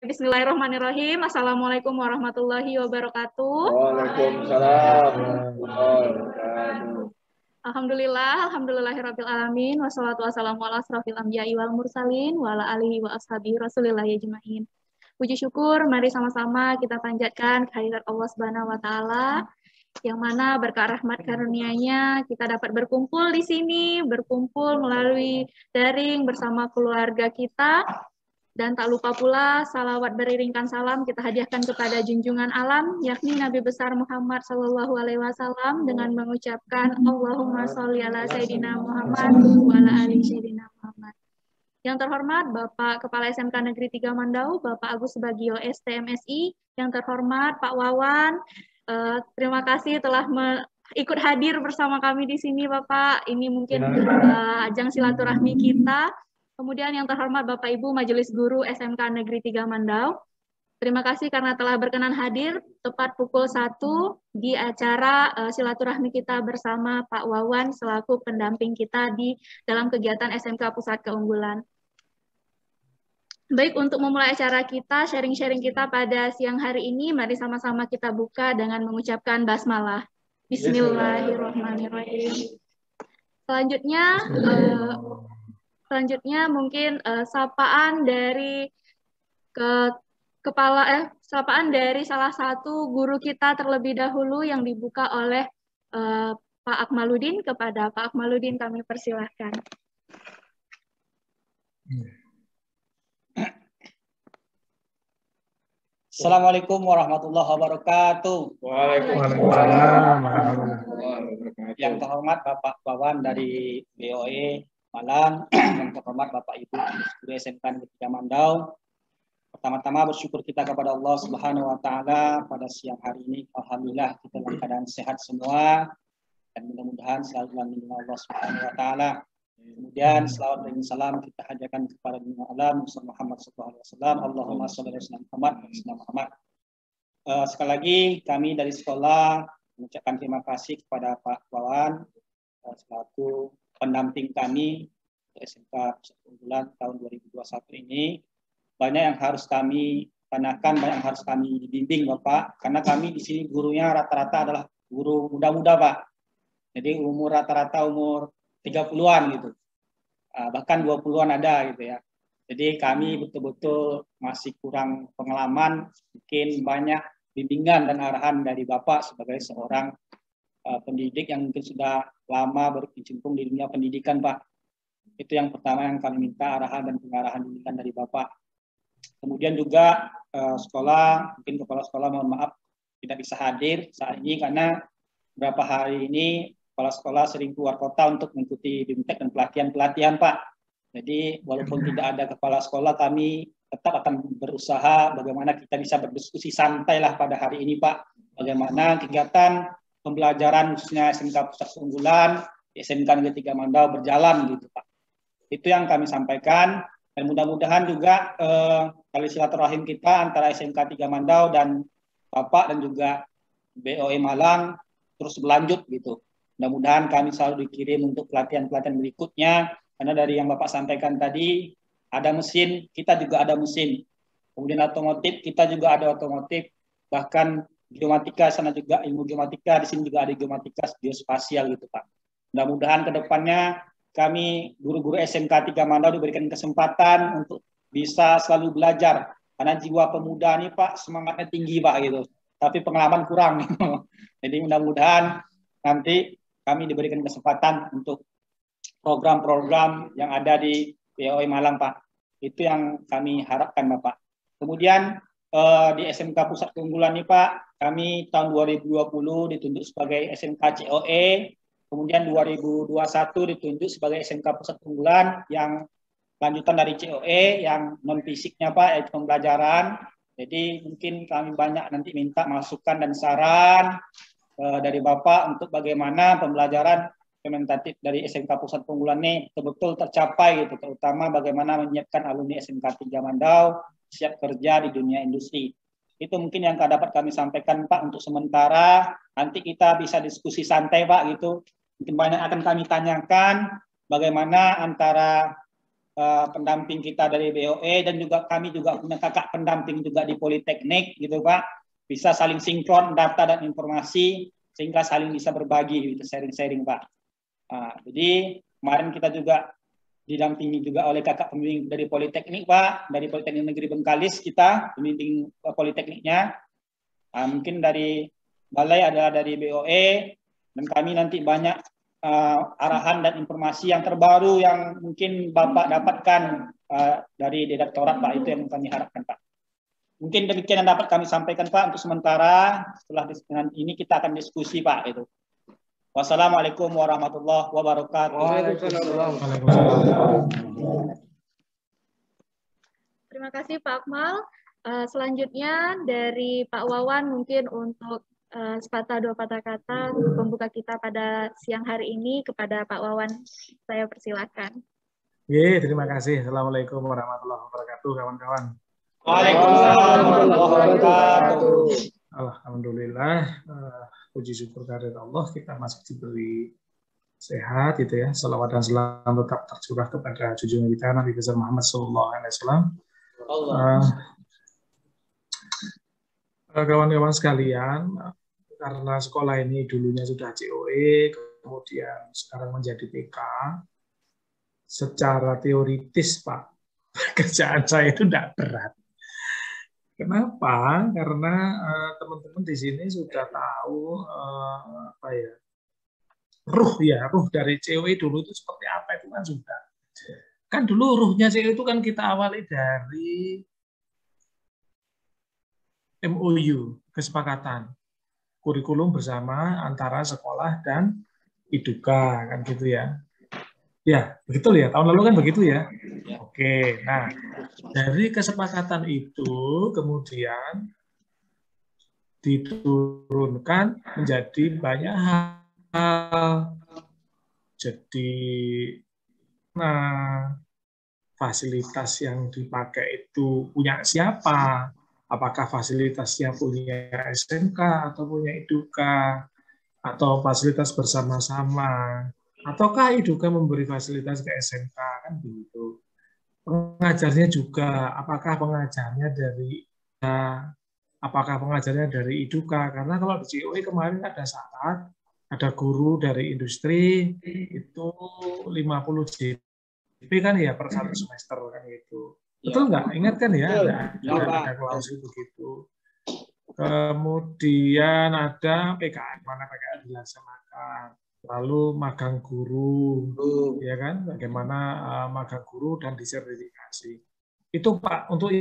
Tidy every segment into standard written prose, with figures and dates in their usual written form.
Bismillahirrahmanirrahim. Assalamualaikum warahmatullahi wabarakatuh. Waalaikumsalam warahmatullahi wabarakatuh. Alhamdulillahirabbil alamin. Wassalatu wassalamu ala asrofil anbiya'i wal mursalin wa ala alihi wa ashabihi rasulillah ajmain. Puji syukur, mari sama-sama kita panjatkan kehadirat Allah Subhanahu wa taala yang mana berkah rahmat karunia-Nya kita dapat berkumpul di sini, berkumpul melalui daring bersama keluarga kita. Dan tak lupa pula salawat beriringkan salam kita hadiahkan kepada junjungan alam yakni Nabi besar Muhammad Sallallahu Alaihi Wasallam dengan mengucapkan Allahumma sholli ala Sayyidina Muhammad wa ala ali Sayyidina Muhammad. Yang terhormat Bapak Kepala SMK Negeri 3 Mandau, Bapak Agus Subagio STMSI. Yang terhormat Pak Wawan, terima kasih telah ikut hadir bersama kami di sini Bapak. Ini mungkin ajang silaturahmi kita. Kemudian yang terhormat Bapak Ibu Majelis Guru SMK Negeri 3 Mandau. Terima kasih karena telah berkenan hadir tepat pukul 1 di acara silaturahmi kita bersama Pak Wawan selaku pendamping kita di dalam kegiatan SMK Pusat Keunggulan. Baik, untuk memulai acara kita, sharing-sharing kita pada siang hari ini, mari sama-sama kita buka dengan mengucapkan basmalah. Bismillahirrahmanirrahim. Selanjutnya mungkin sapaan dari sapaan dari salah satu guru kita terlebih dahulu yang dibuka oleh Pak Akmaluddin. Kepada Pak Akmaluddin kami persilahkan. Assalamualaikum warahmatullahi wabarakatuh. Waalaikumsalam warahmatullahi wabarakatuh. Yang terhormat Bapak Wawan dari BOE Malang, yang terhormat Bapak Ibu Guru SMK Negeri 3 Mandau. Pertama-tama bersyukur kita kepada Allah Subhanahu wa taala pada siang hari ini. Alhamdulillah kita dalam keadaan sehat semua dan mudah-mudahan selalu dalam lindungan Allah Subhanahu wa taala. Kemudian selawat dan salam kita hadirkan kepada Nabi alam Muhammad sallallahu alaihi wasallam. Allahumma shalli ala Muhammad. Sekali lagi kami dari sekolah mengucapkan terima kasih kepada Pak Wawan selaku pendamping kami SMK Pusat Keunggulan tahun 2021 ini. Banyak yang harus kami tanyakan, banyak yang harus kami bimbing Bapak, karena kami di sini gurunya rata-rata adalah guru muda-muda Pak. Jadi umur rata-rata umur 30-an gitu. Bahkan 20-an ada gitu ya. Jadi kami betul-betul masih kurang pengalaman, mungkin banyak bimbingan dan arahan dari Bapak sebagai seorang pendidik yang mungkin sudah lama berkecimpung di dunia pendidikan Pak. Itu yang pertama yang kami minta arahan dan pengarahan bimbingan dari Bapak. Kemudian juga sekolah, mungkin kepala sekolah mohon maaf tidak bisa hadir saat ini karena beberapa hari ini kepala sekolah sering keluar kota untuk mengikuti BIMTEK dan pelatihan-pelatihan Pak. Jadi walaupun tidak ada kepala sekolah, kami tetap akan berusaha bagaimana kita bisa berdiskusi santai lah pada hari ini Pak. Bagaimana kegiatan pembelajaran khususnya SMK Pusat Keunggulan, SMK Negeri 3 Mandau berjalan gitu Pak. Itu yang kami sampaikan dan mudah-mudahan juga tali silaturahim kita antara SMK 3 Mandau dan Bapak dan juga BOE Malang terus berlanjut gitu. Mudah-mudahan kami selalu dikirim untuk pelatihan-pelatihan berikutnya karena dari yang Bapak sampaikan tadi ada mesin, kita juga ada mesin. Kemudian otomotif, kita juga ada otomotif, bahkan geomatika sana juga ilmu geomatika, di sini juga ada geomatika geospasial gitu Pak. Mudah-mudahan ke depannya kami guru-guru SMK 3 Mandau diberikan kesempatan untuk bisa selalu belajar karena jiwa pemuda nih Pak semangatnya tinggi Pak gitu. Tapi pengalaman kurang gitu. Jadi mudah-mudahan nanti kami diberikan kesempatan untuk program-program yang ada di BOE Malang Pak. Itu yang kami harapkan Bapak. Kemudian di SMK Pusat Keunggulan nih Pak, kami tahun 2020 ditunjuk sebagai SMK COE, kemudian 2021 ditunjuk sebagai SMK Pusat Keunggulan yang lanjutan dari COE yang non fisiknya Pak, yaitu pembelajaran. Jadi mungkin kami banyak nanti minta masukan dan saran dari Bapak untuk bagaimana pembelajaran implementatif dari SMK Pusat Keunggulan ini betul-betul tercapai gitu, terutama bagaimana menyiapkan alumni SMK 3 Mandau siap kerja di dunia industri. Itu mungkin yang dapat kami sampaikan Pak untuk sementara. Nanti kita bisa diskusi santai Pak gitu. Mungkin banyak akan kami tanyakan bagaimana antara pendamping kita dari BOE, dan juga kami juga punya kakak pendamping juga di Politeknik gitu Pak. Bisa saling sinkron data dan informasi sehingga saling bisa berbagi gitu, sharing-sharing Pak. Jadi kemarin kita juga didampingi juga oleh kakak pembimbing dari Politeknik Pak, dari Politeknik Negeri Bengkalis kita pembimbing Politekniknya. Mungkin dari balai adalah dari BOE, dan kami nanti banyak arahan dan informasi yang terbaru yang mungkin Bapak dapatkan dari direktorat Pak, itu yang kami harapkan Pak. Mungkin demikian yang dapat kami sampaikan Pak untuk sementara. Setelah ini kita akan diskusi Pak itu. Wassalamualaikum warahmatullahi wabarakatuh. Waalaikumsalam. Terima kasih Pak Akmal. Selanjutnya dari Pak Wawan mungkin untuk sepatah dua patah kata untuk pembuka kita pada siang hari ini. Kepada Pak Wawan, saya persilakan. Terima kasih. Assalamualaikum warahmatullahi wabarakatuh, kawan-kawan. Waalaikumsalam warahmatullahi wabarakatuh. Alhamdulillah, puji syukur kehadirat Allah, kita masih diberi sehat, gitu ya. Salawat dan salam tetap tercurah kepada junjungan kita Nabi besar Muhammad SAW. Kawan-kawan sekalian, karena sekolah ini dulunya sudah COE, kemudian sekarang menjadi PK, secara teoritis Pak, kerjaan saya itu tidak berat. Kenapa? Karena teman-teman di sini sudah tahu ruh dari COE dulu itu seperti apa, itu kan sudah. Kan dulu ruhnya COE itu kan kita awali dari MOU, kesepakatan kurikulum bersama antara sekolah dan IDUKA, kan gitu ya. Ya, begitu ya. Tahun lalu kan begitu ya. Oke, nah dari kesepakatan itu kemudian diturunkan menjadi banyak hal. Jadi, fasilitas yang dipakai itu punya siapa? Apakah fasilitasnya punya SMK atau punya IDUKA? Atau fasilitas bersama-sama? Ataukah IDUKA memberi fasilitas ke SMK? Kan begitu. Pengajarnya juga, apakah pengajarnya dari IDUKA? Karena kalau di COE kemarin ada syarat, ada guru dari industri itu 50 JP kan ya per satu semester kan itu. Betul nggak? Ingat kan ya? Ada klausul begitu. Kemudian ada PKN, mana PKN dilaksanakan. Lalu magang guru, ya kan? Bagaimana magang guru dan disertifikasi. Itu Pak, untuk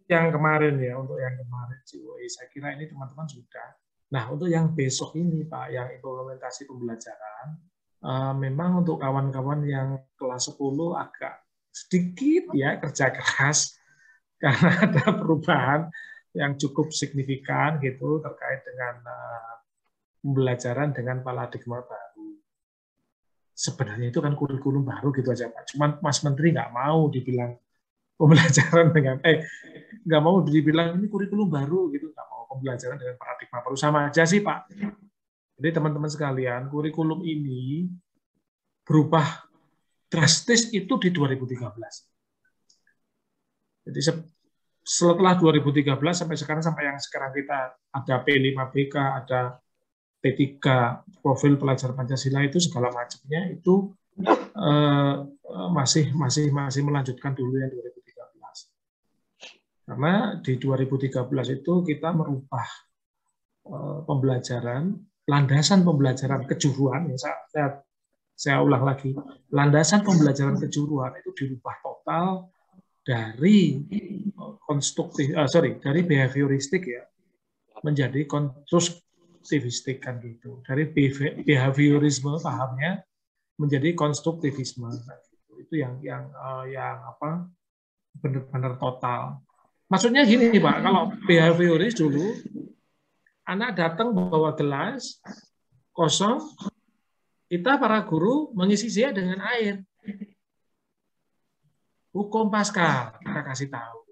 yang kemarin ya, untuk yang kemarin COE, saya kira ini teman-teman sudah. Nah, untuk yang besok ini Pak, yang implementasi pembelajaran, memang untuk kawan-kawan yang kelas 10 agak sedikit ya kerja keras, karena ada perubahan yang cukup signifikan gitu terkait dengan pembelajaran dengan paradigma baru. Sebenarnya itu kan kurikulum baru gitu aja Pak. Cuman Mas Menteri nggak mau dibilang pembelajaran dengan nggak mau dibilang ini kurikulum baru gitu, nggak mau pembelajaran dengan paradigma baru, sama aja sih Pak. Jadi teman-teman sekalian, kurikulum ini berubah drastis itu di 2013. Jadi setelah 2013 sampai sekarang, sampai yang sekarang kita ada P5BK, ada P3, profil pelajar Pancasila itu segala macamnya itu masih melanjutkan dulu yang 2013. Karena di 2013 itu kita merubah pembelajaran, landasan pembelajaran kejuruan, ya, saya ulang lagi, landasan pembelajaran kejuruan itu dirubah total dari dari behavioristik ya menjadi konstruktivistik kan gitu. Dari behaviorisme pahamnya menjadi konstruktivisme. Nah, itu yang apa benar-benar total. Maksudnya gini Pak, kalau behavioris dulu anak datang bawa gelas kosong, kita para guru mengisi dia dengan air. Hukum Paskal kita kasih tahu.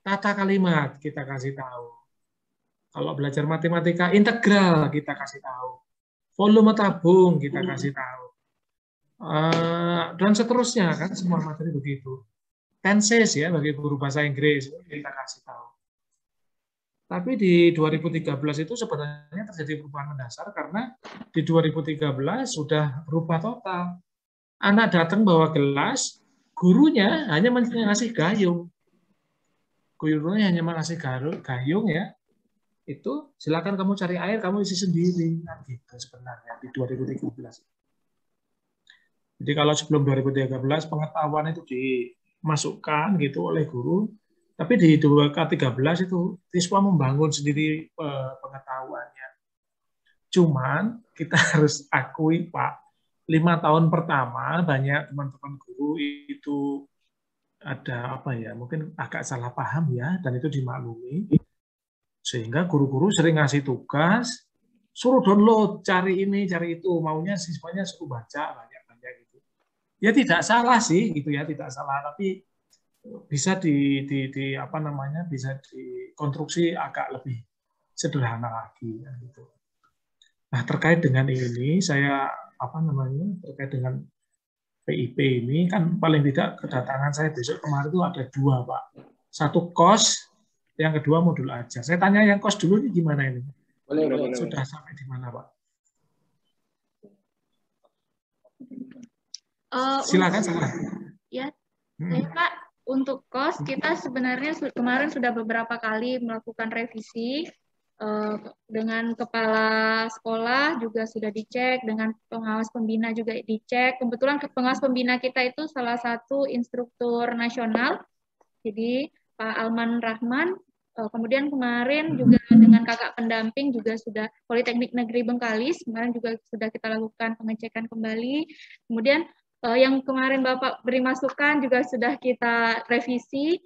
Tata kalimat kita kasih tahu. Kalau belajar matematika integral kita kasih tahu. Volume tabung kita kasih tahu. Dan seterusnya kan semua materi begitu. Tenses ya bagi guru bahasa Inggris kita kasih tahu. Tapi di 2013 itu sebenarnya terjadi perubahan mendasar karena di 2013 sudah berubah total. Anak datang bawa gelas, gurunya hanya ngasih gayung. Gurunya hanya ngasih gayung ya. Itu silakan kamu cari air, kamu isi sendiri. Nah, gitu sebenarnya di 2013. Jadi kalau sebelum 2013 pengetahuan itu dimasukkan gitu oleh guru, tapi di 2013 itu siswa membangun sendiri pengetahuannya. Cuman kita harus akui Pak, 5 tahun pertama banyak teman-teman guru itu ada apa ya, mungkin agak salah paham ya, dan itu dimaklumi. Sehingga guru-guru sering ngasih tugas, suruh download, cari ini, cari itu, maunya siswanya suruh baca banyak-banyak gitu. Ya tidak salah sih gitu ya, tidak salah, tapi bisa apa namanya, bisa dikonstruksi agak lebih sederhana lagi gitu. Nah, terkait dengan ini saya apa namanya, terkait dengan PIP ini kan paling tidak kedatangan saya besok kemarin itu ada 2 Pak. Satu kos, yang kedua modul ajar. Saya tanya yang kos dulu ini gimana ini? Boleh. Sudah sampai di mana Pak? Silakan. Ya, Pak. Untuk kos kita sebenarnya kemarin sudah beberapa kali melakukan revisi dengan kepala sekolah juga sudah dicek, dengan pengawas pembina juga dicek. Kebetulan pengawas pembina kita itu salah satu instruktur nasional, jadi Pak Alman Rahman. Kemudian kemarin juga dengan kakak pendamping juga sudah Politeknik Negeri Bengkalis, kemarin juga sudah kita lakukan pengecekan kembali. Kemudian yang kemarin Bapak beri masukan juga sudah kita revisi.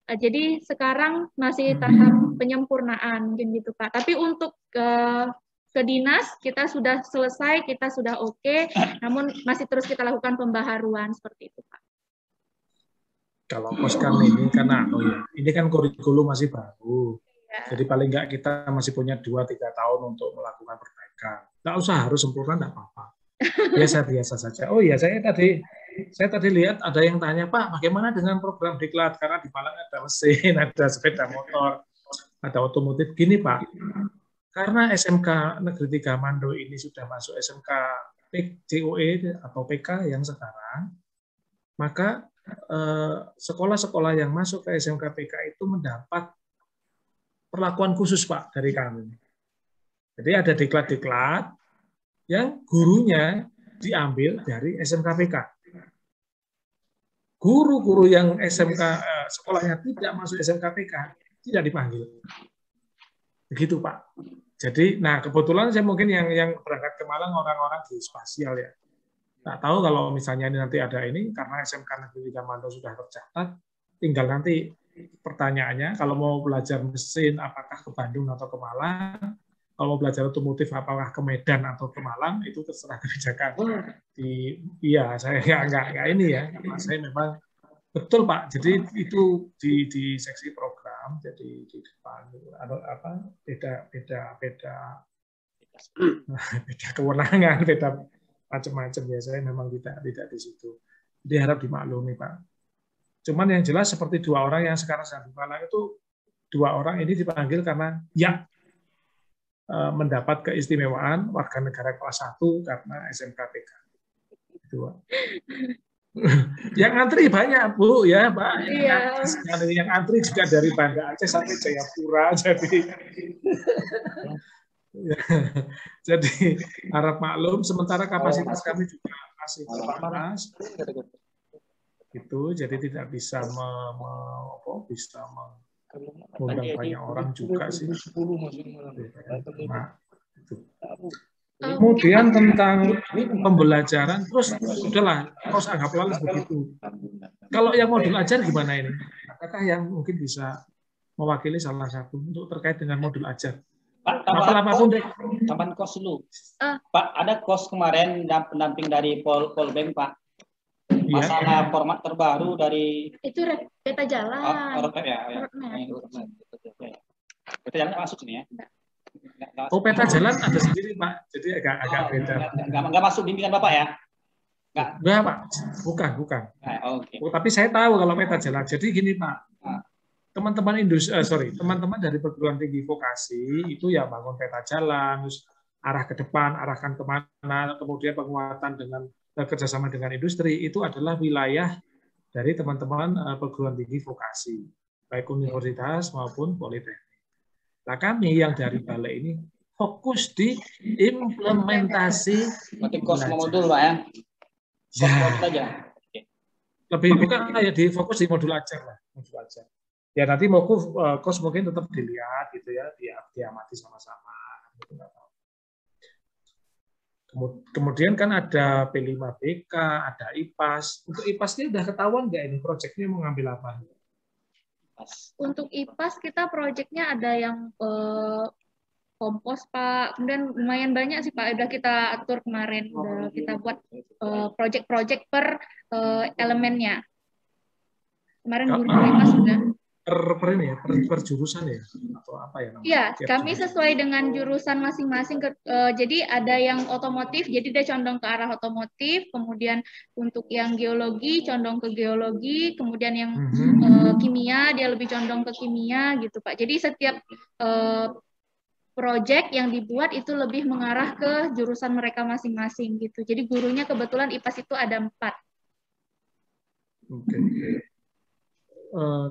Jadi sekarang masih tahap penyempurnaan mungkin gitu Pak. Tapi untuk ke dinas kita sudah selesai, kita sudah oke, namun masih terus kita lakukan pembaharuan seperti itu Pak. Kalau kos kami ini karena ini kan kurikulum masih baru. Ya. Jadi paling enggak kita masih punya 2-3 tahun untuk melakukan perbaikan. Enggak usah harus sempurna, enggak apa-apa. Biasa-biasa saja. Oh iya, saya tadi lihat ada yang tanya, Pak, bagaimana dengan program diklat? Karena di Malang ada mesin, ada sepeda motor, ada otomotif. Gini, Pak, karena SMK Negeri 3 Mando ini sudah masuk SMK COE atau PK yang sekarang, maka sekolah-sekolah yang masuk ke SMK PK itu mendapat perlakuan khusus, Pak, dari kami. Jadi ada diklat-diklat yang gurunya diambil dari SMK PK. Guru-guru yang SMK sekolahnya tidak masuk SMK PK tidak dipanggil. Begitu Pak. Jadi, nah kebetulan saya mungkin yang berangkat ke Malang orang-orang di spasial ya. Tak tahu kalau misalnya ini nanti ada ini karena SMK Negeri 3 Mando sudah tercatat, tinggal nanti pertanyaannya kalau mau belajar mesin apakah ke Bandung atau ke Malang. Kalau mau belajar otomotif apakah ke Medan atau ke Malang, itu terserah kebijakan. Iya, saya nggak ini ya. Saya memang betul Pak. Jadi itu di seksi program, jadi di depan beda kewenangan, beda macam-macam ya. Saya memang tidak di situ. Jadi harap dimaklumi Pak. Cuman yang jelas seperti 2 orang yang sekarang sedang di Malang itu 2 orang ini dipanggil karena ya mendapat keistimewaan warga negara kelas 1 karena SMK PK. Itu. Yang antri banyak Bu ya Pak. Iya. Yang antri juga dari Banda Aceh sampai Jayapura. Jadi harap maklum. Sementara kapasitas kami juga masih terbatas. Itu jadi tidak bisa mengundang banyak orang juga sih. Kemudian tentang pembelajaran, terus sudahlah, kos anggaplah begitu. Kalau yang modul ajar gimana ini? Apakah yang mungkin bisa mewakili salah satu untuk terkait dengan modul ajar? Pak, tambahan kos dulu. Pak, ada kos kemarin pendamping dari Polbank Pak. Masalah format terbaru dari itu peta jalan. Peta jalan masuk sini ya. Oh, peta jalan ada sendiri Pak. Jadi agak beda. Enggak masuk bimbingan Bapak ya. Enggak, Pak. Bukan. Oke. Tapi saya tahu kalau peta jalan. Jadi gini, Pak. Teman-teman teman-teman dari perguruan tinggi vokasi itu ya bangun peta jalan, terus arah ke depan, arahkan kemana, kemudian penguatan dengan kerjasama dengan industri, itu adalah wilayah dari teman-teman perguruan tinggi vokasi, baik universitas maupun politeknik. Nah, kami yang dari Balai ini fokus di implementasi. Berarti kos modul, Pak ya? Kos aja. Lebih bukan ya, di fokus di modul ajar lah, modul ajar. Ya nanti mau kos mungkin tetap dilihat gitu ya, diamati sama-sama. Kemudian kan ada P5BK, ada IPAS. Untuk IPAS ini udah ketahuan nggak ini proyeknya mau ngambil apa? Untuk IPAS kita proyeknya ada yang kompos, Pak. Kemudian lumayan banyak sih, Pak. Udah kita atur kemarin, udah kita buat proyek-proyek per elemennya. Kemarin guru IPAS sudah. Per jurusan ya? Atau apa ya namanya? Iya, kami sesuai dengan jurusan masing-masing. Jadi ada yang otomotif, jadi dia condong ke arah otomotif. Kemudian untuk yang geologi, condong ke geologi. Kemudian yang kimia, dia lebih condong ke kimia gitu, Pak. Jadi setiap proyek yang dibuat itu lebih mengarah ke jurusan mereka masing-masing gitu. Jadi gurunya kebetulan IPAS itu ada 4. Oke.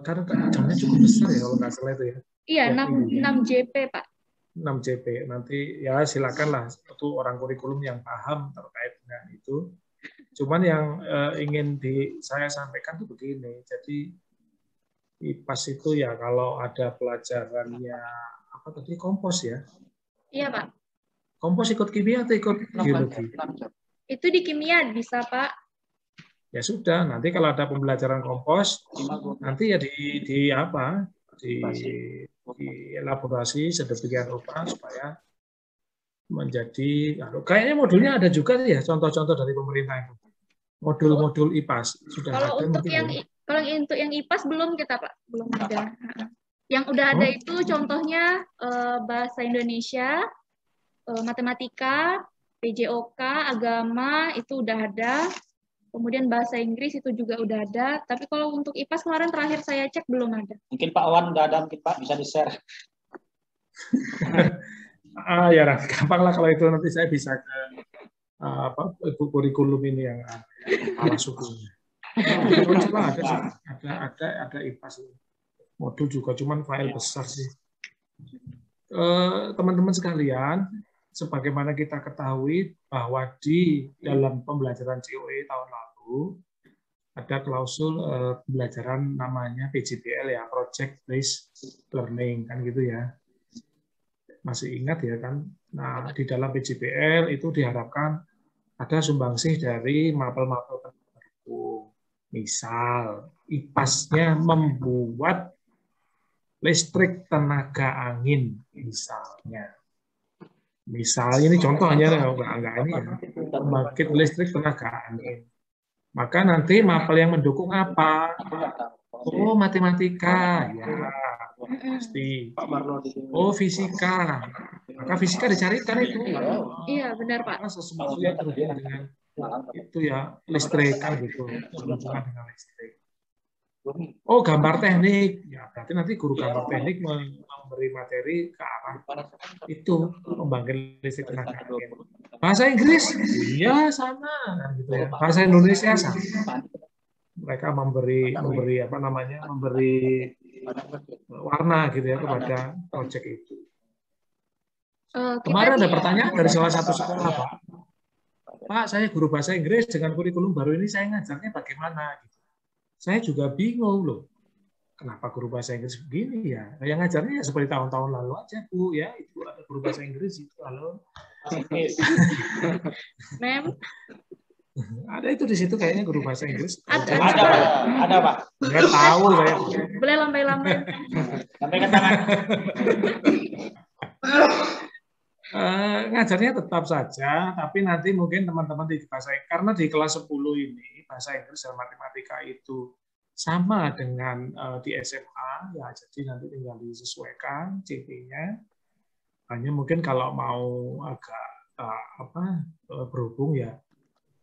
Karena jamnya cukup besar ya kalau nggak salah itu ya. Iya, 6 JP, Pak. 6 JP. Nanti ya silakanlah itu orang kurikulum yang paham terkait dengan itu. Cuman yang ingin saya sampaikan tuh begini. Jadi IPAS itu ya kalau ada pelajarannya apa tadi kompos ya? Iya, Pak. Kompos ikut kimia atau ikut geologi? Itu di kimia bisa, Pak. Ya sudah, nanti kalau ada pembelajaran kompos, nanti ya di elaborasi sedemikian rupa supaya menjadi, kayaknya modulnya ada juga ya, contoh-contoh dari pemerintah itu. Modul-modul IPAS sudah kalau ada. Kalau untuk yang IPAS belum kita, Pak, belum ada. Yang udah ada itu contohnya bahasa Indonesia, matematika, PJOK, agama itu udah ada. Kemudian bahasa Inggris itu juga udah ada. Tapi kalau untuk IPAS kemarin terakhir saya cek belum ada. Mungkin Pak Wan udah ada, mungkin Pak bisa di-share. Ya, gampang lah kalau itu nanti saya bisa ke kurikulum ini yang ala sukunya. Coba ada IPAS modul juga, cuman file besar sih. Teman-teman sekalian, sebagaimana kita ketahui bahwa di dalam pembelajaran COE tahun lalu ada klausul pembelajaran namanya PJBL ya, Project Based Learning kan gitu ya. Masih ingat ya kan? Nah, di dalam PJBL itu diharapkan ada sumbangsih dari mapel-mapel pendukung. Misal, IPAS-nya membuat listrik tenaga angin, misalnya. Misalnya ini contohnya enggak ini ya, pembangkit listrik tenaga angin. Maka nanti mapel yang mendukung apa? Oh, matematika, ya pasti. Oh, fisika. Maka fisika dicarikan itu. Iya, benar, Pak. Sesuatu yang berhubungan dengan itu ya listrik kan gitu, berhubungan dengan listrik. Oh, gambar teknik. Ya, berarti nanti guru gambar teknik memberi materi ke arah itu, pembangkit listrik tenaga angin. Bahasa Inggris? Iya, sama. Nah, gitu ya. Bahasa Indonesia sama. Mereka memberi warna gitu ya kepada proyek itu. Kemarin ada pertanyaan dari salah satu sekolah, Pak, saya guru bahasa Inggris dengan kurikulum baru ini saya ngajarnya bagaimana? Saya juga bingung loh. Kenapa guru bahasa Inggris begini ya? Yang ngajarnya ya seperti tahun-tahun lalu aja, Bu. Ya, itu ada guru bahasa Inggris itu. Halo. Mem. Ada itu di situ kayaknya guru bahasa Inggris. Ada, Pak. Nggak tahu saya. Boleh lambai-lambai. Lambaikan tangan. Ngajarnya tetap saja, tapi nanti mungkin teman-teman di bahasa Inggris, karena di kelas 10 ini bahasa Inggris dan matematika itu sama dengan di SMA, ya jadi nanti tinggal disesuaikan CP-nya. Hanya mungkin kalau mau agak berhubung ya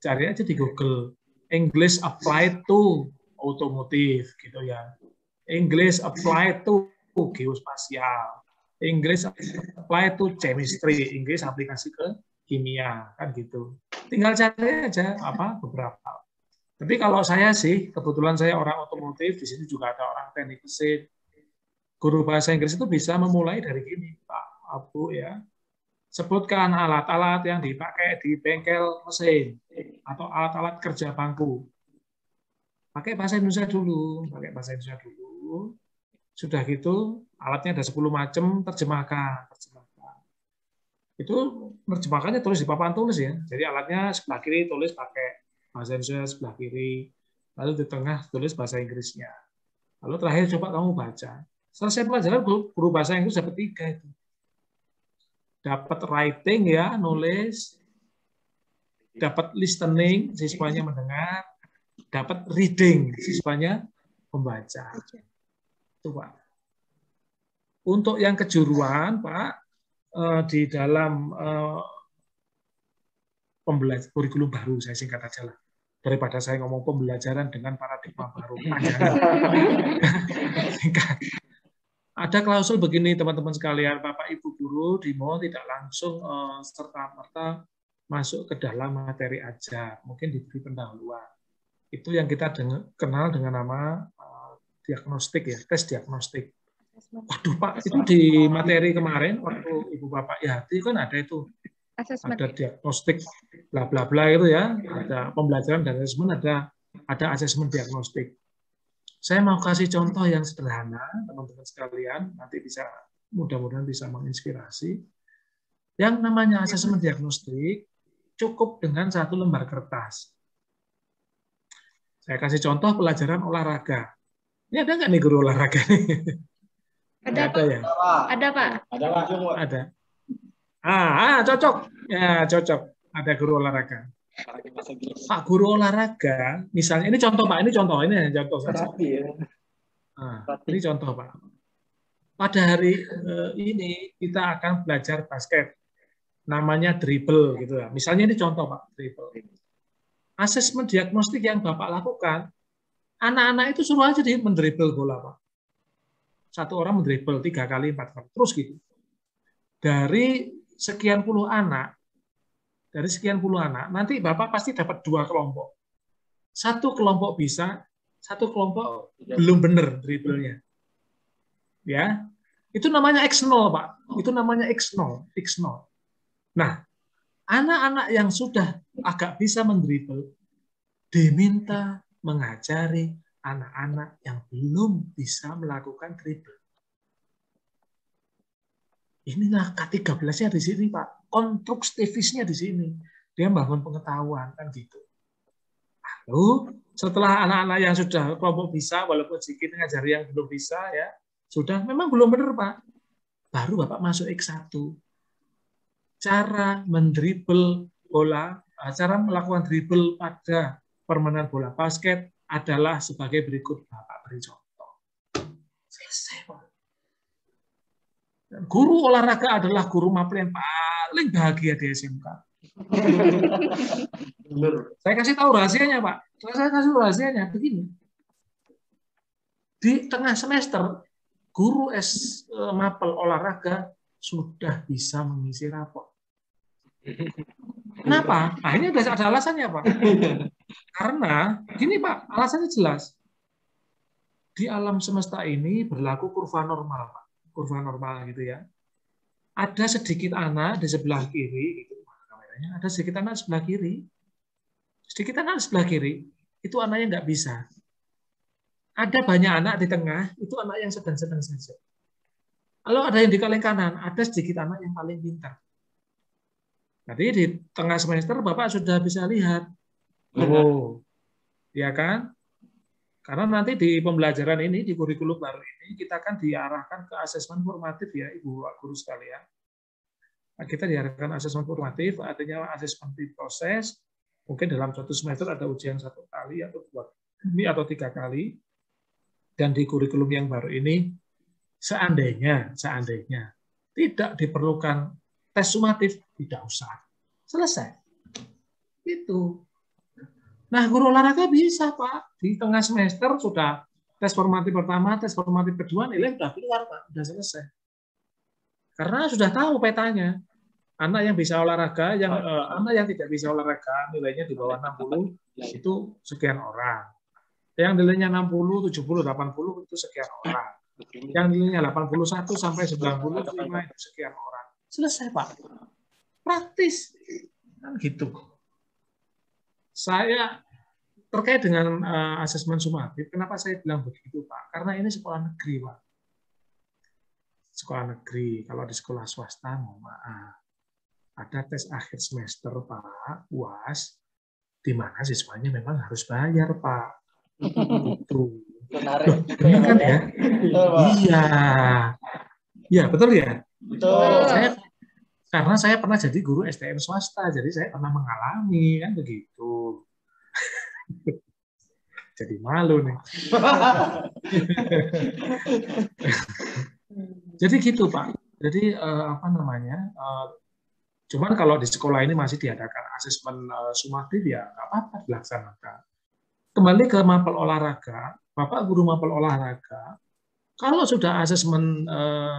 cari aja di Google. English applied to automotive gitu ya. English applied to geospasial. English applied to chemistry. Inggris aplikasi ke kimia kan gitu. Tinggal cari aja beberapa. Tapi kalau saya sih, kebetulan saya orang otomotif, di sini juga ada orang teknik mesin. Guru bahasa Inggris itu bisa memulai dari gini, Pak Abu ya. Sebutkan alat-alat yang dipakai di bengkel mesin atau alat-alat kerja bangku. Pakai bahasa Indonesia dulu, Sudah gitu, alatnya ada 10 macam, terjemahkan. Itu terjemahkannya tulis di papan tulis ya. Jadi alatnya sebelah kiri tulis pakai bahasa Indonesia, sebelah kiri, lalu di tengah tulis bahasa Inggrisnya. Lalu terakhir coba kamu baca. Selesai pelajaran, guru bahasa Inggris dapat 3 itu. Dapat writing ya, nulis, dapat listening, siswanya mendengar, dapat reading, siswanya membaca. Itu Pak. Untuk yang kejuruan, Pak, di dalam kurikulum baru, saya singkat aja lah. Daripada saya ngomong pembelajaran dengan paradigma baru. Ada klausul begini, teman-teman sekalian, Bapak Ibu guru di MO tidak langsung serta-merta masuk ke dalam materi ajar, mungkin diberi pendahuluan. Itu yang kita kenal dengan nama diagnostik ya, tes diagnostik. Waduh Pak, itu di materi kemarin waktu Ibu Bapak Yati kan ada itu, ada diagnostik, bla bla bla itu ya, ada pembelajaran dan asesmen, ada asesmen diagnostik. Saya mau kasih contoh yang sederhana, teman-teman sekalian, nanti bisa mudah-mudahan bisa menginspirasi. Yang namanya asesmen diagnostik cukup dengan 1 lembar kertas. Saya kasih contoh pelajaran olahraga. Ini ada nggak nih guru olahraga? Ada Pak. Ya? Ada Pak. Ada. Cocok. Ya cocok. Ada guru olahraga. Pak guru olahraga, misalnya ini contoh Pak, ini contoh saja. Ini contoh Pak. Pada hari ini kita akan belajar basket, namanya dribble gitu ya. Misalnya ini contoh Pak, dribble. Asesmen diagnostik yang Bapak lakukan, anak-anak itu suruh aja dia mendribble bola Pak. 1 orang mendribble 3 kali, 4 kali, terus gitu. Dari sekian puluh anak, nanti Bapak pasti dapat 2 kelompok. 1 kelompok bisa, 1 kelompok belum benar dribblenya. Ya, itu namanya X0 Pak. Itu namanya X0. Nah, anak-anak yang sudah agak bisa mendribble diminta mengajari anak-anak yang belum bisa melakukan dribble. Inilah K13-nya di sini, Pak. Konstruktivisnya di sini. Dia membangun pengetahuan, kan gitu. Lalu, setelah anak-anak yang sudah kelompok bisa, walaupun sedikit ngajari yang belum bisa, ya sudah, memang belum benar, Pak. Baru Bapak masuk X1. Cara mendribble bola, cara melakukan dribble pada permainan bola basket adalah sebagai berikut. Bapak beri contoh. Selesai, Pak. Guru olahraga adalah guru mapel yang paling bahagia di SMK. Saya kasih tahu rahasianya, Pak. Saya kasih rahasianya begini. Di tengah semester, guru mapel olahraga sudah bisa mengisi rapor. Kenapa? Nah, ini ada alasannya, Pak. Karena, gini Pak, alasannya jelas. Di alam semesta ini berlaku kurva normal, Pak. Kurva normal gitu ya. Ada sedikit anak di sebelah kiri, gitu. Ada sedikit anak sebelah kiri. Sedikit anak sebelah kiri, itu anaknya nggak bisa. Ada banyak anak di tengah, itu anak yang sedang-sedang saja. Lalu ada yang di paling kanan, ada sedikit anak yang paling pintar. Jadi di tengah semester Bapak sudah bisa lihat. Oh, ya kan? Karena nanti di pembelajaran ini, di kurikulum baru ini, kita akan diarahkan ke asesmen formatif ya, Ibu Guru sekalian. Kita diarahkan asesmen formatif, artinya asesmen di proses, mungkin dalam 1 semester ada ujian 1 kali, atau 2 kali, atau 3 kali. Dan di kurikulum yang baru ini, seandainya tidak diperlukan tes sumatif, tidak usah. Selesai. Itu. Nah, guru olahraga bisa, Pak. Di tengah semester sudah tes formatif pertama, tes formatif kedua, nilai sudah keluar, Pak. Sudah selesai. Karena sudah tahu petanya. Anak yang bisa olahraga, anak yang tidak bisa olahraga, nilainya di bawah 60, itu sekian orang. Yang nilainya 60, 70, 80, itu sekian orang. Yang nilainya 81 sampai 95, itu sekian orang. Selesai, Pak. Praktis. Kan gitu. Saya terkait dengan asesmen sumatif, kenapa saya bilang begitu, Pak? Karena ini sekolah negeri, Pak. Sekolah negeri, kalau di sekolah swasta, mohon maaf. Ada tes akhir semester, Pak, UAS, di mana siswanya memang harus bayar, Pak. Itu. Benar kan ya? Iya. Iya, betul ya? Betul. Karena saya pernah jadi guru STM swasta, jadi saya pernah mengalami, kan begitu. Jadi malu nih. Jadi gitu, Pak. Jadi apa namanya? Cuman kalau di sekolah ini masih diadakan asesmen sumatif, ya nggak apa-apa dilaksanakan. Kembali ke mapel olahraga, Bapak guru mapel olahraga, kalau sudah asesmen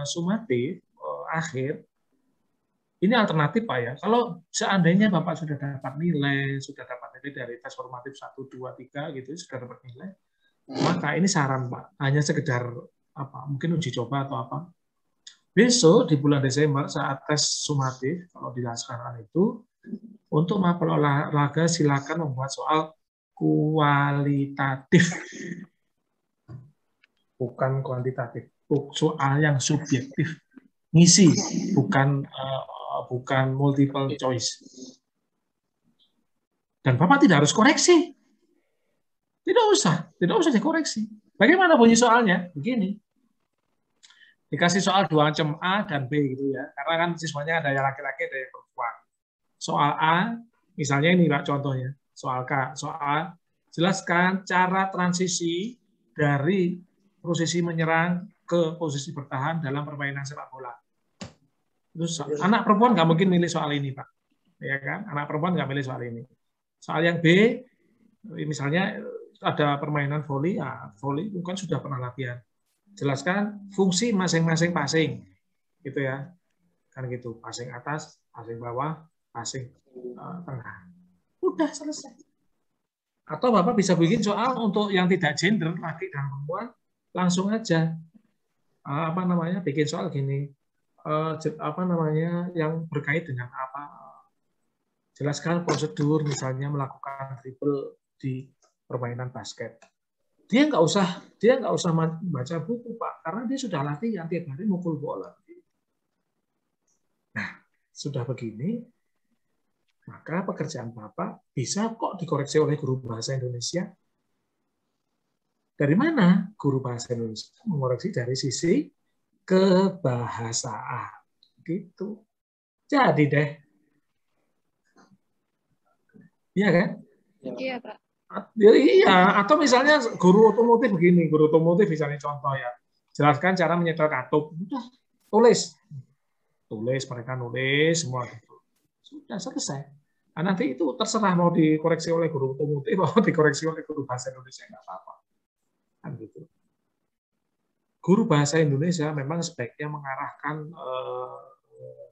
sumatif akhir, ini alternatif, Pak ya. Kalau seandainya Bapak sudah dapat nilai dari tes formatif 1, 2, 3 gitu, sudah dapat nilai, maka ini saran, Pak, hanya sekedar apa? Mungkin uji coba atau apa. Besok di bulan Desember saat tes sumatif, kalau dilaksanakan itu, untuk mapel olahraga silakan membuat soal kualitatif, bukan kuantitatif, soal yang subjektif, ngisi, bukan multiple choice. Dan Bapak tidak harus koreksi, tidak usah dikoreksi. Bagaimana bunyi soalnya? Begini. Dikasih soal dua macam A dan B gitu ya. Karena kan siswanya ada yang laki-laki, ada yang perempuan. Soal A, misalnya ini Pak contohnya. Soal K, soal jelaskan cara transisi dari posisi menyerang ke posisi bertahan dalam permainan sepak bola. Terus anak perempuan nggak mungkin milih soal ini, Pak. Ya kan? Anak perempuan nggak milih soal ini. Soal yang B, misalnya ada permainan voli, ya voli bukan sudah pernah latihan. Jelaskan fungsi masing-masing passing, gitu ya, kan gitu, passing atas, passing bawah, passing tengah, udah selesai. Atau Bapak bisa bikin soal untuk yang tidak gender, laki dan perempuan, langsung aja apa namanya, bikin soal gini, apa namanya, yang berkait dengan apa, jelaskan prosedur misalnya melakukan dribble di permainan basket. Dia nggak usah baca buku, Pak, karena dia sudah latihan tiap hari mukul bola. Nah, sudah begini, maka pekerjaan Bapak bisa kok dikoreksi oleh guru bahasa Indonesia. Dari mana? Guru bahasa Indonesia mengoreksi dari sisi kebahasaan. Gitu. Jadi deh. Iya kan? Iya, Pak. Iya, atau misalnya guru otomotif begini, guru otomotif misalnya contoh ya, jelaskan cara menyetel katup, udah tulis, mereka nulis semua gitu, sudah selesai. Nah, nanti itu terserah mau dikoreksi oleh guru otomotif, mau dikoreksi oleh guru bahasa Indonesia nggak apa-apa, kan gitu. Guru bahasa Indonesia memang sebaiknya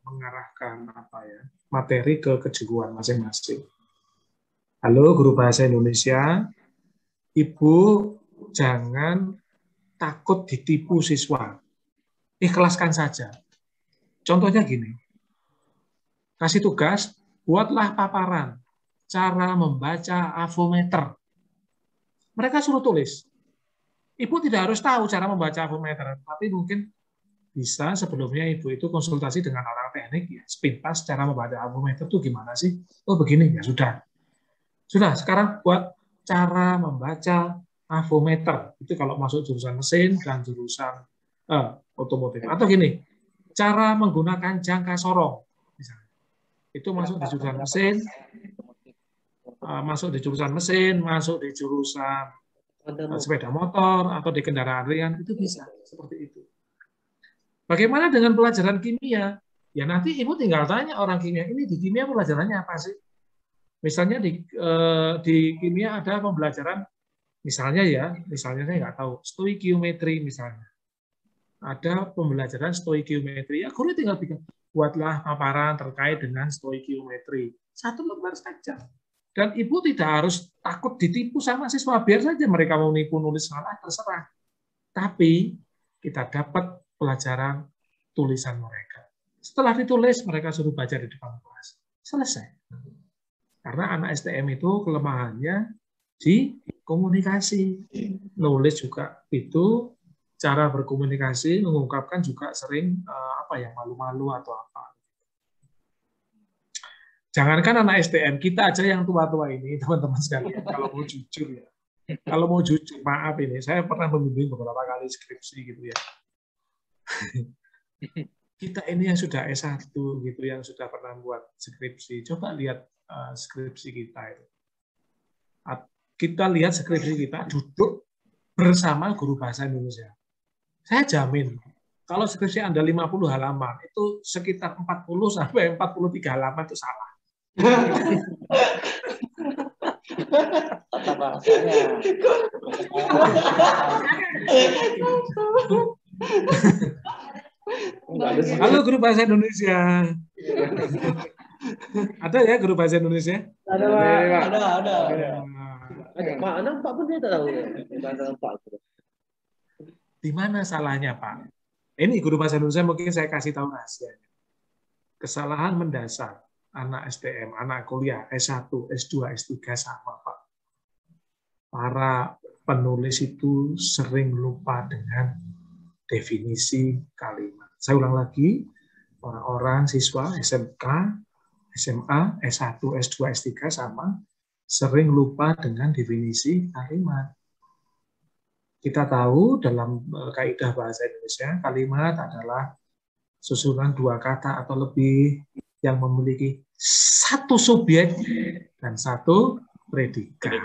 mengarahkan apa ya, materi ke kejuruan masing-masing. Halo guru bahasa Indonesia, Ibu jangan takut ditipu siswa. Ikhlaskan saja. Contohnya gini, kasih tugas, buatlah paparan cara membaca avometer. Mereka suruh tulis. Ibu tidak harus tahu cara membaca avometer, tapi mungkin bisa sebelumnya Ibu itu konsultasi dengan orang teknik, ya, sepintas cara membaca avometer itu gimana sih? Oh begini, ya sudah. Sudah, sekarang buat cara membaca avometer. Itu kalau masuk jurusan mesin dan jurusan otomotif. Atau gini, cara menggunakan jangka sorong. Misalnya. Itu masuk di jurusan mesin, masuk di jurusan sepeda motor, atau di kendaraan ringan, itu bisa. Seperti itu. Bagaimana dengan pelajaran kimia? Ya nanti Ibu tinggal tanya orang kimia, ini di kimia pelajarannya apa sih? Misalnya di kimia ada pembelajaran, misalnya saya nggak tahu, stoikiometri misalnya. Ada pembelajaran stoikiometri. Ya, guru tinggal buatlah paparan terkait dengan stoikiometri. 1 lembar saja. Dan ibu tidak harus takut ditipu sama siswa. Biar saja mereka mau nipu, nulis salah, terserah. Tapi kita dapat pelajaran tulisan mereka. Setelah ditulis, mereka suruh baca di depan kelas. Selesai. Karena anak STM itu kelemahannya di komunikasi. Nulis juga itu, cara berkomunikasi, mengungkapkan juga sering malu-malu atau apa. Jangankan anak STM, kita aja yang tua-tua ini, teman-teman sekalian, kalau mau jujur ya. Kalau mau jujur, maaf ini, saya pernah membimbing beberapa kali skripsi gitu ya. Kita ini yang sudah S1 gitu, yang sudah pernah buat skripsi, coba lihat skripsi kita itu. Kita lihat skripsi kita duduk bersama guru bahasa Indonesia. Saya jamin, kalau skripsi Anda 50 halaman, itu sekitar 40 sampai 43 halaman itu salah. Tata bahasanya. Halo guru bahasa Indonesia. Ada ya guru bahasa Indonesia? Ada. Pak Anang, Pak pun saya tahu. Di mana salahnya, Pak? Ini guru bahasa Indonesia mungkin saya kasih tahu rahasianya. Kesalahan mendasar anak STM, anak kuliah, S1, S2, S3 sama, Pak. Para penulis itu sering lupa dengan definisi kalimat. Saya ulang lagi, orang-orang siswa SMK, SMA, S1, S2, S3 sama, sering lupa dengan definisi kalimat. Kita tahu dalam kaidah bahasa Indonesia, kalimat adalah susunan 2 kata atau lebih yang memiliki 1 subjek dan 1 predikat.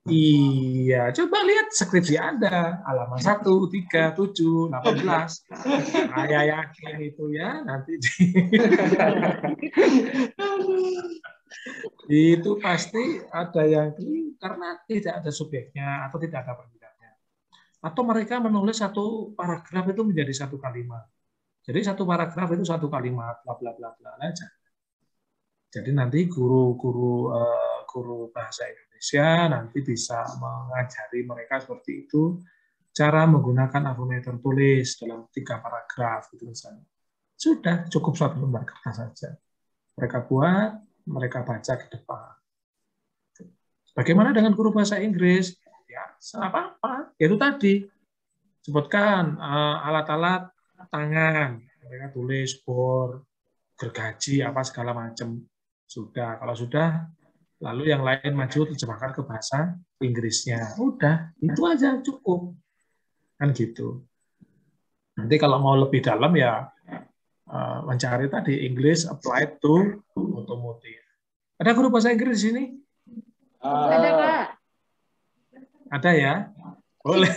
Iya, coba lihat skripsi Anda, halaman 1, 3, 7, 18. Saya yakin itu ya, nanti itu pasti ada yang karena tidak ada subjeknya atau tidak ada predikatnya. Atau mereka menulis 1 paragraf itu menjadi 1 kalimat. Jadi 1 paragraf itu 1 kalimat, bla bla bla bla aja. Jadi nanti guru bahasa Indonesia nanti bisa mengajari mereka seperti itu, cara menggunakan alfabet tertulis dalam 3 paragraf gitu misalnya. Sudah cukup 1 lembar kertas saja. Mereka buat, mereka baca ke depan. Bagaimana dengan guru bahasa Inggris? Ya, apa-apa. Itu tadi sebutkan alat-alat tangan, mereka tulis bor, gergaji, apa segala macam. Sudah, kalau sudah, lalu yang lain maju terjemahkan ke bahasa Inggrisnya. Udah, itu aja cukup. Kan gitu. Nanti kalau mau lebih dalam ya mencari tadi English applied to automotive. Ada guru bahasa Inggris di sini? Ada, Pak. Ada ya? Boleh.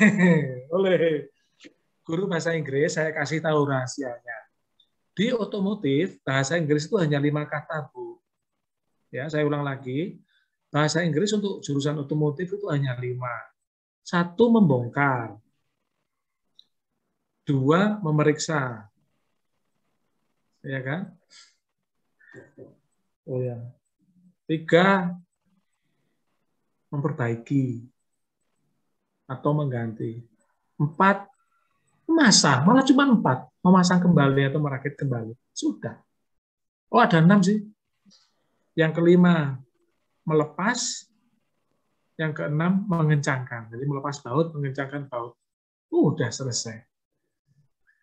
Guru bahasa Inggris, saya kasih tahu rahasianya. Di otomotif, bahasa Inggris itu hanya 5 kata, Bu. Ya, saya ulang lagi. Bahasa Inggris untuk jurusan otomotif itu hanya 5. 1, membongkar. 2, memeriksa. Ya kan? Oh ya. 3, memperbaiki atau mengganti. 4, memasang, malah cuma 4, memasang kembali atau merakit kembali. Sudah. Oh, ada 6 sih. Yang kelima, melepas. Yang keenam, mengencangkan. Jadi melepas baut, mengencangkan baut. Udah selesai.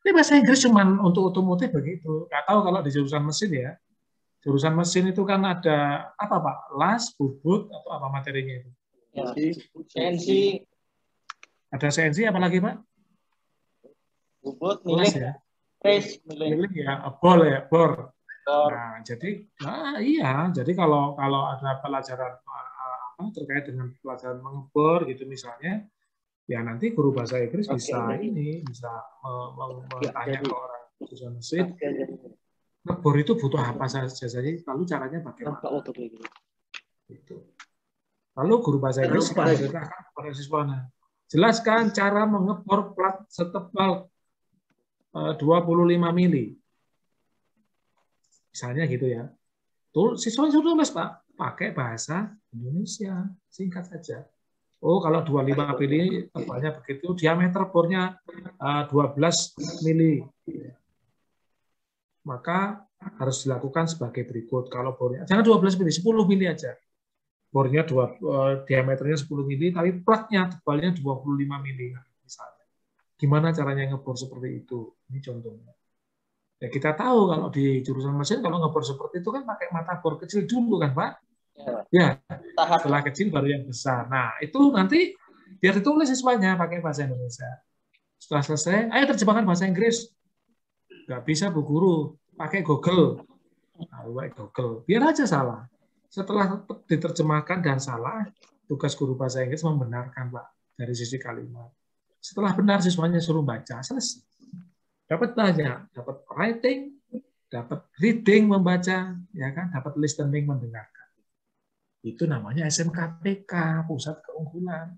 Ini bahasa Inggris cuma untuk otomotif begitu. Nggak tahu kalau di jurusan mesin ya. Jurusan mesin itu kan ada apa, Pak? Las, bubut, atau apa materinya itu? Ya, CNC. Ada CNC, apa lagi, Pak? Bubut, Las milik, ya. trace, Milik ya, bor. Nah, jadi kalau ada pelajaran terkait dengan pelajaran mengebor gitu misalnya, ya nanti guru bahasa Inggris bisa bertanya ke orang jurusan mesin, ngebor itu butuh apa saja, lalu caranya bagaimana. Itu. Lalu guru bahasa Inggris memerintahkan kepada siswanya, jelaskan cara mengebor plat setebal 25 mili. Misalnya gitu ya. Siswa suruh tulis, Pak, pakai bahasa Indonesia, singkat saja. Oh, kalau 25 mili tebalnya begitu, diameter bornya 12 mili. Maka harus dilakukan sebagai berikut. Kalau bornya jangan 12 mili, 10 mili aja. Bornya diameternya 10 mili, tapi platnya tebalnya 25 mili misalnya. Gimana caranya ngebor seperti itu? Ini contohnya. Ya, kita tahu kalau di jurusan mesin kalau ngebor seperti itu kan pakai mata bor kecil dulu kan, Pak? Ya, setelah kecil baru yang besar. Nah, itu nanti biar ditulis siswanya pakai bahasa Indonesia. Setelah selesai, ayo terjemahkan bahasa Inggris. Nggak bisa, Bu Guru. Pakai Google. Nah, pakai Google. Biar aja salah. Setelah diterjemahkan dan salah, tugas guru bahasa Inggris membenarkan, Pak, dari sisi kalimat. Setelah benar, siswanya suruh baca. Selesai. Dapat banyak. Dapat writing, dapat reading, membaca, ya kan? Dapat listening, mendengarkan. Itu namanya SMKPK, Pusat Keunggulan.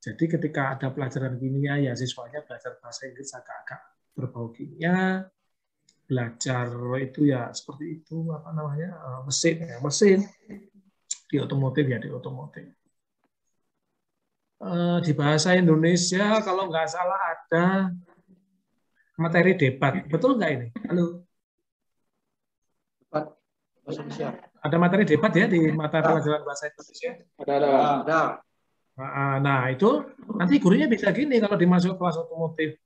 Jadi ketika ada pelajaran kimia, ya siswanya belajar bahasa Inggris agak-agak berbau kimia, belajar itu ya seperti itu, apa namanya, mesin di otomotif ya di otomotif. Di bahasa Indonesia kalau nggak salah ada materi debat, betul nggak ini? Halo? Ada materi debat ya di mata pelajaran bahasa Indonesia? Ada. Nah, itu nanti gurunya bisa gini kalau dimasuk kelas otomotif.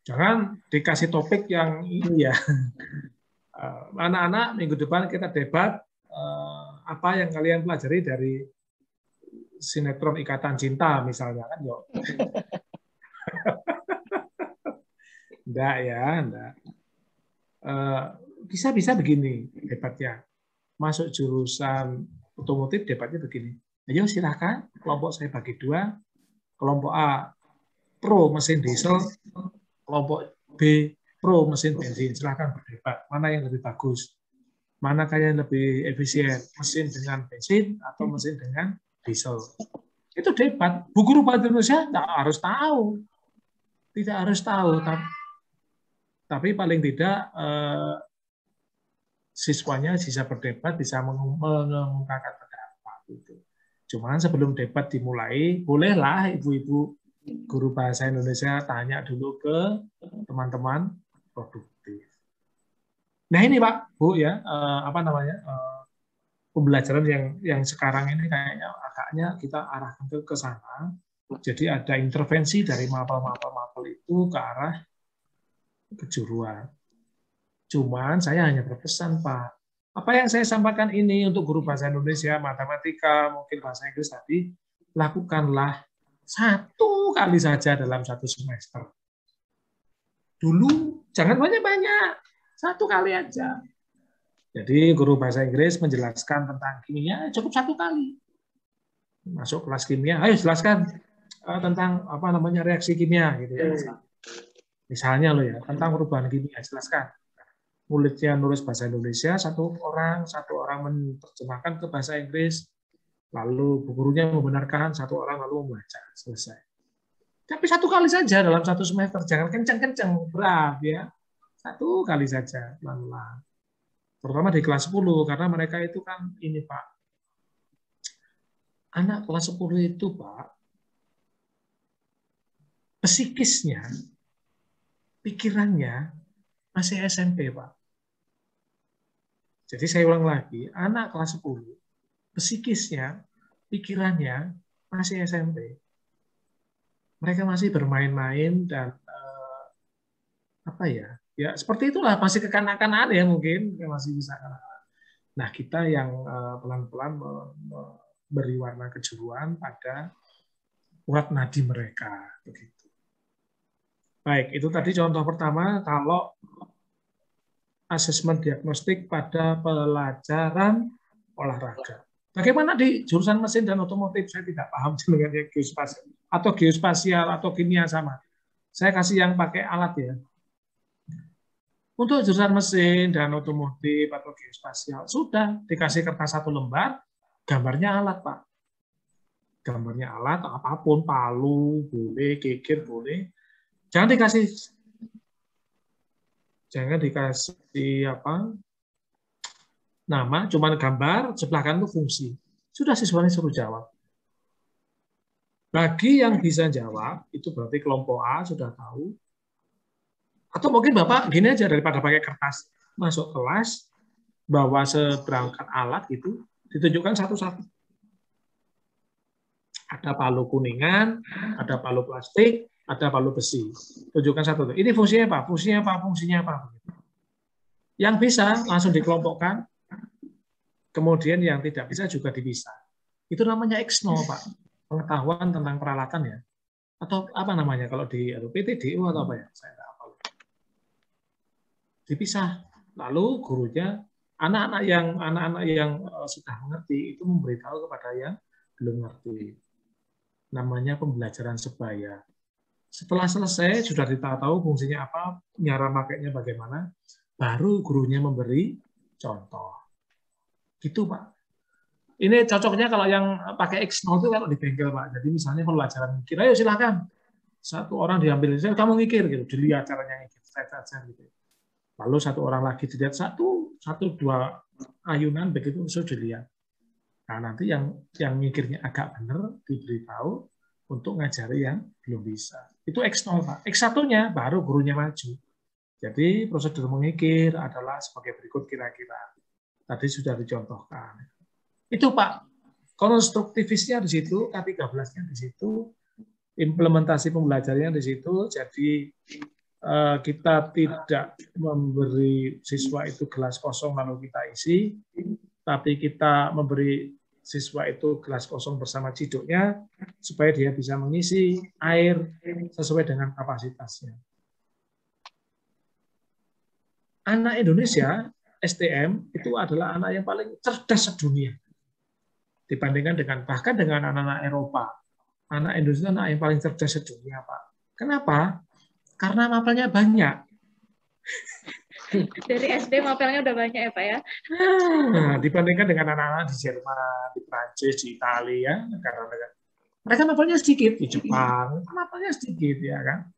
Jangan dikasih topik yang ini ya. Anak-anak minggu depan kita debat apa yang kalian pelajari dari sinetron Ikatan Cinta misalnya kan, yuk. Enggak ya, enggak. Bisa begini debatnya. Masuk jurusan otomotif debatnya begini. Ayo silakan, kelompok saya bagi dua. Kelompok A pro mesin diesel, kelompok B pro mesin bensin. Silakan berdebat. Mana yang lebih bagus? Mana yang lebih efisien? Mesin dengan bensin atau mesin dengan diesel? Itu debat. Bu guru bahasa Indonesia tidak harus tahu. Tidak harus tahu. Tapi paling tidak siswanya bisa berdebat, bisa mengungkapkan pendapat. Itu. Cuman sebelum debat dimulai, bolehlah ibu-ibu guru bahasa Indonesia tanya dulu ke teman-teman produktif. Nah ini Pak, Bu ya, pembelajaran yang sekarang ini kayaknya agaknya kita arahkan ke sana. Jadi ada intervensi dari mapel-mapel itu ke arah kejuruan. Cuman saya hanya berpesan, Pak, apa yang saya sampaikan ini untuk guru bahasa Indonesia, matematika, mungkin bahasa Inggris tadi, lakukanlah 1 kali saja dalam 1 semester. Dulu jangan banyak-banyak, 1 kali aja. Jadi guru bahasa Inggris menjelaskan tentang kimia cukup 1 kali. Masuk kelas kimia, ayo jelaskan tentang reaksi kimia gitu ya. Misalnya loh ya, tentang perubahan kimia, jelaskan. Muridnya nulis bahasa Indonesia, satu orang menerjemahkan ke bahasa Inggris, lalu gurunya membenarkan, 1 orang lalu membaca, selesai. Tapi 1 kali saja dalam 1 semester, jangan kencang-kencang, berat ya. 1 kali saja, pelan-pelan. Terutama di kelas 10, karena mereka itu kan ini Pak, anak kelas 10 itu Pak, psikisnya, pikirannya masih SMP, Pak. Jadi saya ulang lagi, anak kelas 10, psikisnya, pikirannya masih SMP. Mereka masih bermain-main dan ya seperti itulah, masih kekanak-kanakan ya mungkin, masih bisa. Nah kita yang pelan-pelan beri warna kejuruan pada urat nadi mereka, begitu. Baik, itu tadi contoh pertama kalau asesmen diagnostik pada pelajaran olahraga. Bagaimana di jurusan mesin dan otomotif? Saya tidak paham dengan geospasial atau geospasial atau kimia sama. Saya kasih yang pakai alat ya. Untuk jurusan mesin dan otomotif atau geospasial sudah dikasih kertas 1 lembar, Gambarnya alat, Pak. Gambarnya alat, apapun, palu, boleh, kikir, boleh. Jangan dikasih apa nama, cuman gambar, sebelah kanan itu fungsi. Sudah siswanya suruh jawab. Bagi yang bisa jawab, itu berarti kelompok A sudah tahu. Atau mungkin Bapak gini aja, daripada pakai kertas, masuk kelas, bawa seberangkat alat gitu, ditunjukkan satu-satu. Ada palu kuningan, ada palu plastik, ada palu besi. Tunjukkan satu. Ini fungsinya apa? Fungsinya apa? Fungsinya apa? Yang bisa langsung dikelompokkan, kemudian yang tidak bisa juga dipisah. Itu namanya X0, Pak. Pengetahuan tentang peralatan ya. Atau apa namanya kalau di PTDU atau apa ya? Saya tidak hafal. Dipisah. Lalu gurunya, anak-anak yang sudah mengerti itu memberitahu kepada yang belum mengerti. Namanya pembelajaran sebaya. Setelah selesai, sudah tahu fungsinya apa, cara makainya bagaimana, baru gurunya memberi contoh. Gitu, Pak. Ini cocoknya kalau yang pakai X0 itu kalau di bengkel, Pak. Jadi misalnya pelajaran mikir, ayo silakan. Satu orang diambil, kamu ngikir, gitu. Dilihat caranya ngikir, gitu. Lalu satu orang lagi dilihat satu dua ayunan begitu, sudah dilihat. Nah, nanti yang mikirnya agak benar diberitahu untuk ngajari yang belum bisa. Itu X0, Pak. X1-nya baru gurunya maju. Jadi prosedur mengikir adalah sebagai berikut kira-kira. Tadi sudah dicontohkan. Itu, Pak. Konstruktivisnya di situ, K13-nya di situ, implementasi pembelajarannya di situ. Jadi kita tidak memberi siswa itu gelas kosong lalu kita isi, tapi kita memberi siswa itu gelas kosong bersama ciduknya supaya dia bisa mengisi air sesuai dengan kapasitasnya. Anak Indonesia STM itu adalah anak yang paling cerdas sedunia dibandingkan bahkan dengan anak-anak Eropa. Anak Indonesia anak yang paling cerdas sedunia, Pak. Kenapa? Karena mapelnya banyak. Dari SD mapelnya udah banyak ya, Pak ya? Nah, dibandingkan dengan anak-anak di Jerman, di Prancis, di Italia, negara-negara. Mereka mapelnya sedikit. Di Jepang, mapelnya sedikit, ya kan?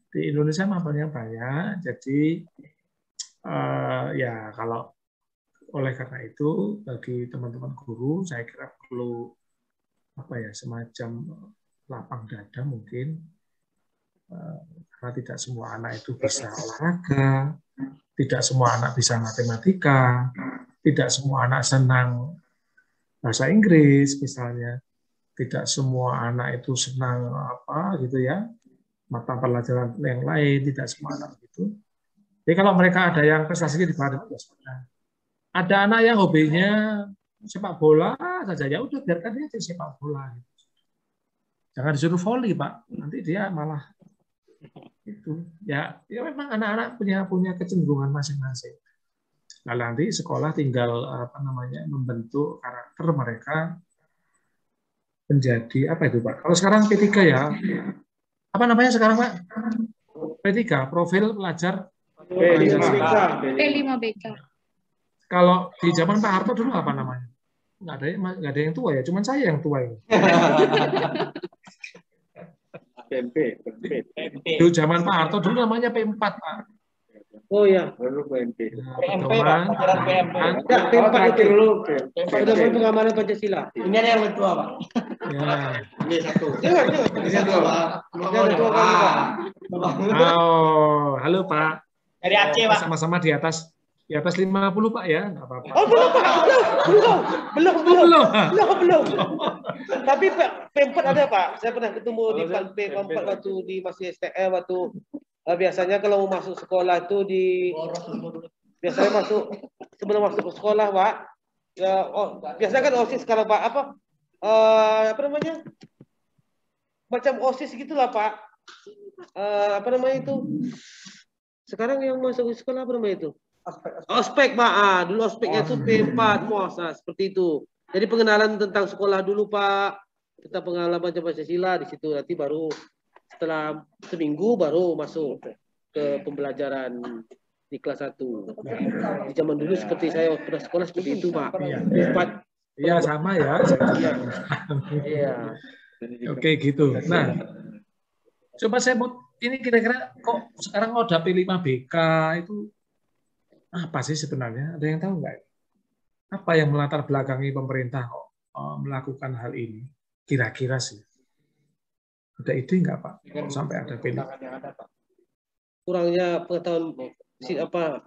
Di Indonesia mapelnya banyak, jadi ya kalau oleh karena itu bagi teman-teman guru saya kira perlu semacam lapang dada mungkin, karena tidak semua anak itu bisa olahraga, tidak semua anak bisa matematika, tidak semua anak senang bahasa Inggris misalnya, tidak semua anak itu senang mata pelajaran yang lain, tidak semua anak itu. Jadi kalau mereka ada yang prestasinya di bawah, ada anak yang hobinya sepak bola saja, ya udah biarkan dia jadi sepak bola. Jangan disuruh volley, Pak. Nanti dia malah itu. Ya memang anak-anak punya kecenderungan masing-masing. Nah, nanti sekolah tinggal membentuk karakter mereka menjadi apa itu, Pak? Kalau sekarang P3 ya. Apa namanya sekarang, Pak? P3, profil pelajar P5BK. Kalau di zaman Pak Harto dulu apa namanya? Nggak ada yang tua ya, cuman saya yang tua ini. PMP. Di zaman Pak Harto dulu namanya P4, Pak. Oh ya, baru PMP. PMP, Pak. Pelajaran PMP. Ya, P4 itu dulu. Pedoman pengamalan Pancasila. Ini ada yang tua, Pak. Ya. Ini satu. Ini tua, Pak. Oh, halo Pak. Dari Aceh, Pak. Sama-sama di atas 50, Pak ya, nggak apa-apa. Oh, belum, Pak. Belum. Tapi P4 ada, Pak. Saya pernah ketemu di P4 waktu di masih STM waktu biasanya kalau mau masuk sekolah itu biasanya sebelum masuk ke sekolah, Pak. Ya, biasanya kan OSIS kalau Pak apa namanya? Macam OSIS gitulah, Pak. Apa namanya itu? Sekarang yang masuk ke sekolah apa namanya itu? Ospek, Pak. Dulu ospeknya itu P4, seperti itu. Jadi pengenalan tentang sekolah dulu, Pak. Kita pengalaman Pancasila di situ, nanti baru setelah seminggu baru masuk ke pembelajaran di kelas 1. Di zaman dulu seperti saya pernah sekolah seperti itu, Pak. Iya sama ya. Iya. Oke gitu. Nah, coba saya mau ini kira-kira kok sekarang ada P5BK itu apa sih sebenarnya? Ada yang tahu nggak? Apa yang melatar belakangi pemerintah kok melakukan hal ini? Kira-kira sih. Ada ide nggak Pak? Kok sampai ada P5? Kurangnya pengetahuan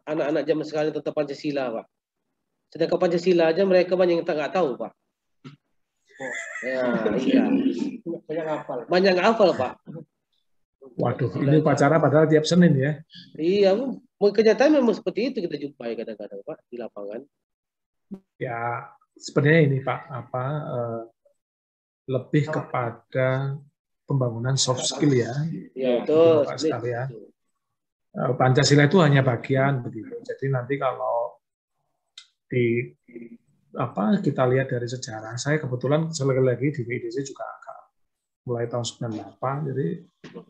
anak-anak zaman sekarang tentang Pancasila, Pak. Sedangkan Pancasila aja mereka banyak yang nggak tahu, Pak. Ya, iya. Banyak nggak hafal, Pak. Waduh, ini upacara padahal tiap Senin ya. Iya, kenyataan memang seperti itu kita jumpai kadang-kadang, Pak, di lapangan. Ya, sebenarnya ini Pak, lebih kepada pembangunan soft skill ya. Iya, betul. Bapak sekalian. Pancasila itu hanya bagian begitu. Jadi nanti kalau kita lihat dari sejarah, saya kebetulan sekali lagi di WIDC juga mulai tahun 98. Jadi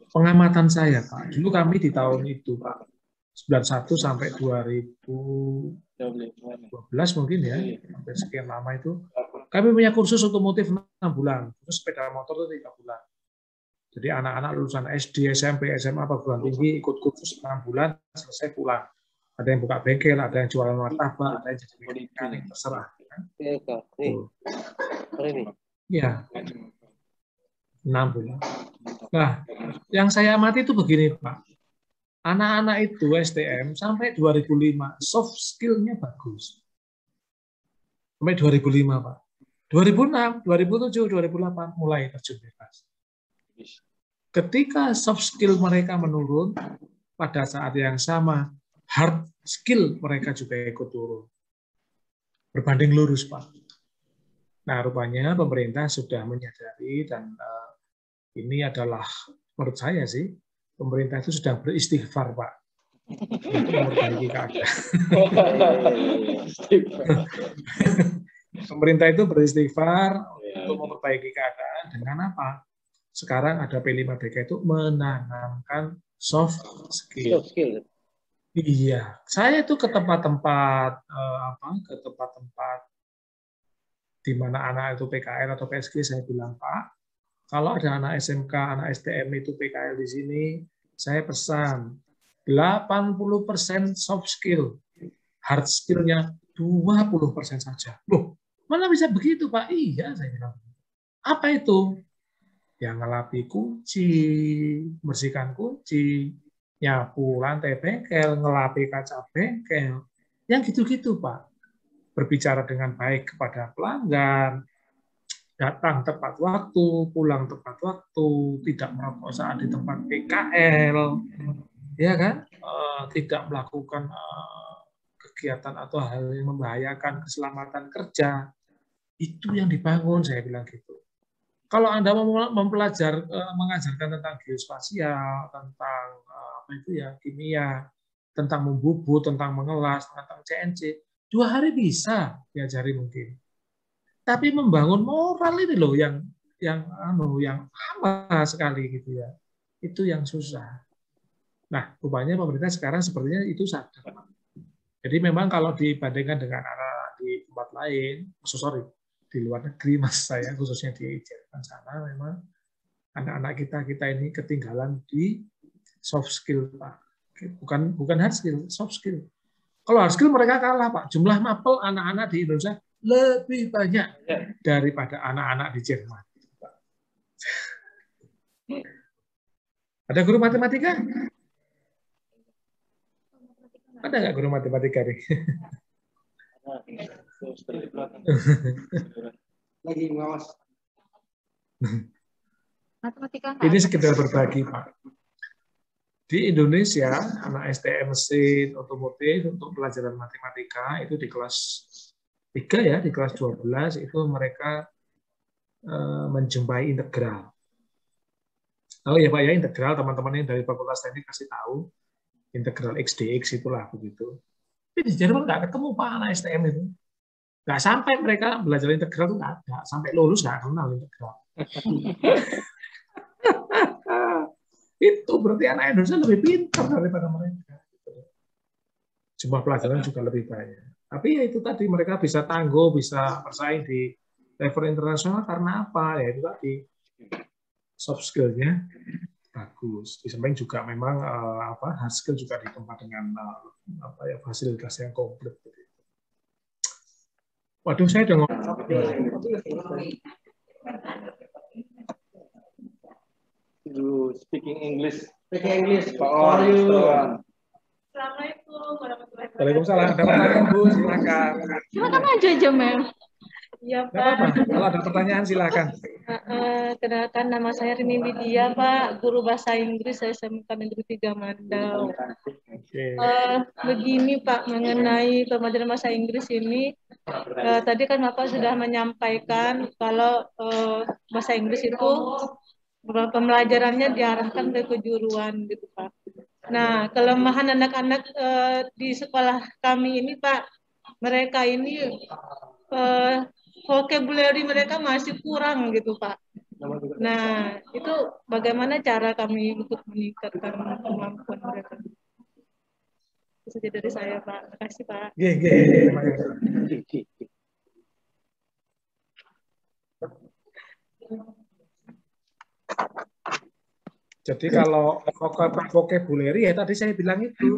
pengamatan saya Pak, dulu kami di tahun itu Pak, 91 sampai 2012 mungkin ya, hampir sekian lama itu, kami punya kursus otomotif 6 bulan, terus sepeda motor itu 3 bulan. Jadi anak-anak lulusan SD, SMP, SMA, perguruan tinggi ikut kursus 6 bulan, selesai pulang. Ada yang buka bengkel, ada yang jualan martabak, ada yang jadi mekanik, terserah. Iya. 6 bulan. Nah, yang saya amati itu begini, Pak. Anak-anak itu STM sampai 2005, soft skill-nya bagus. Sampai 2005, Pak. 2006, 2007, 2008 mulai terjun bebas. Ketika soft skill mereka menurun, pada saat yang sama, hard skill mereka juga ikut turun. Berbanding lurus, Pak. Nah, rupanya pemerintah sudah menyadari dan ini adalah, menurut saya sih, pemerintah itu sedang beristighfar, Pak. Untuk memperbaiki keadaan. Pemerintah itu beristighfar untuk memperbaiki keadaan dengan apa? Sekarang ada P5BK itu menanamkan soft skill. Iya, saya itu ke tempat-tempat di mana anak itu PKL atau PSG, saya bilang, Pak, kalau ada anak SMK, anak STM itu PKL di sini, saya pesan 80% soft skill, hard skill-nya 20% saja. Loh, mana bisa begitu, Pak? Iya, saya bilang. Apa itu? Yang ngelapi kunci, bersihkan kunci, nyapu lantai bengkel, ngelapi kaca bengkel, yang gitu-gitu, Pak. Berbicara dengan baik kepada pelanggan, datang tepat waktu, pulang tepat waktu, tidak merokok saat di tempat PKL, ya kan? Tidak melakukan kegiatan atau hal yang membahayakan keselamatan kerja. Itu yang dibangun, saya bilang gitu. Kalau Anda mau mengajarkan tentang geospasial, tentang kimia, tentang membubut, tentang mengelas, tentang CNC, 2 hari bisa diajari mungkin. Tapi membangun moral ini loh yang lama sekali gitu ya. Itu yang susah. Nah, rupanya pemerintah sekarang sepertinya itu sadar. Jadi memang kalau dibandingkan dengan anak di tempat lain, di luar negeri, mas saya khususnya di Jerman sana, memang anak-anak kita ini ketinggalan di soft skill, Pak. Bukan hard skill, soft skill. Kalau hard skill mereka kalah, Pak. Jumlah mapel anak-anak di Indonesia lebih banyak daripada anak-anak di Jerman. Ada guru matematika? Ada nggak guru matematika nih? Lagi ngawas. Ini sekedar berbagi, Pak. Di Indonesia, anak STM mesin otomotif untuk pelajaran matematika itu di kelas 3 ya, di kelas 12 itu mereka menjumpai integral. Tahu ya Pak ya, integral, teman-teman yang dari Fakultas Teknik kasih tahu. Integral X dx itulah begitu. Tapi di Jerman nggak ketemu Pak anak STM itu. Nggak sampai mereka belajar integral itu nggak ada. Sampai lulus nggak kenal integral. Itu berarti anak Indonesia lebih pintar daripada mereka. Jumlah pelajaran juga lebih banyak. Tapi ya itu tadi, mereka bisa tangguh, bisa bersaing di level internasional karena apa? Ya itu tadi, soft skill-nya bagus. Di samping juga memang hard skill juga ditempa dengan fasilitas yang komplit. Waduh, saya udah You speaking English. Speaking English. How are you? Assalamualaikum warahmatullahi wabarakatuh. Waalaikumsalam. Ada pertanyaan, Bu? Silakan. Silakan aja, Jamel. Iya, Nggak apa-apa. Kalau ada pertanyaan, silakan. Kenalkan, nama saya Rini Widya, Pak, guru bahasa Inggris SMK Negeri 3 Mandau. Begini Pak, mengenai pembelajaran bahasa Inggris ini, tadi kan Bapak sudah menyampaikan kalau bahasa Inggris itu pembelajarannya diarahkan ke kejuruan gitu Pak. Nah, kelemahan anak-anak di sekolah kami ini Pak, mereka ini vocabulary mereka masih kurang gitu Pak. Nah, itu bagaimana cara kami untuk meningkatkan kemampuan mereka? Itu saja dari saya Pak. Terima kasih Pak. Jadi kalau vocabulary ya tadi saya bilang itu,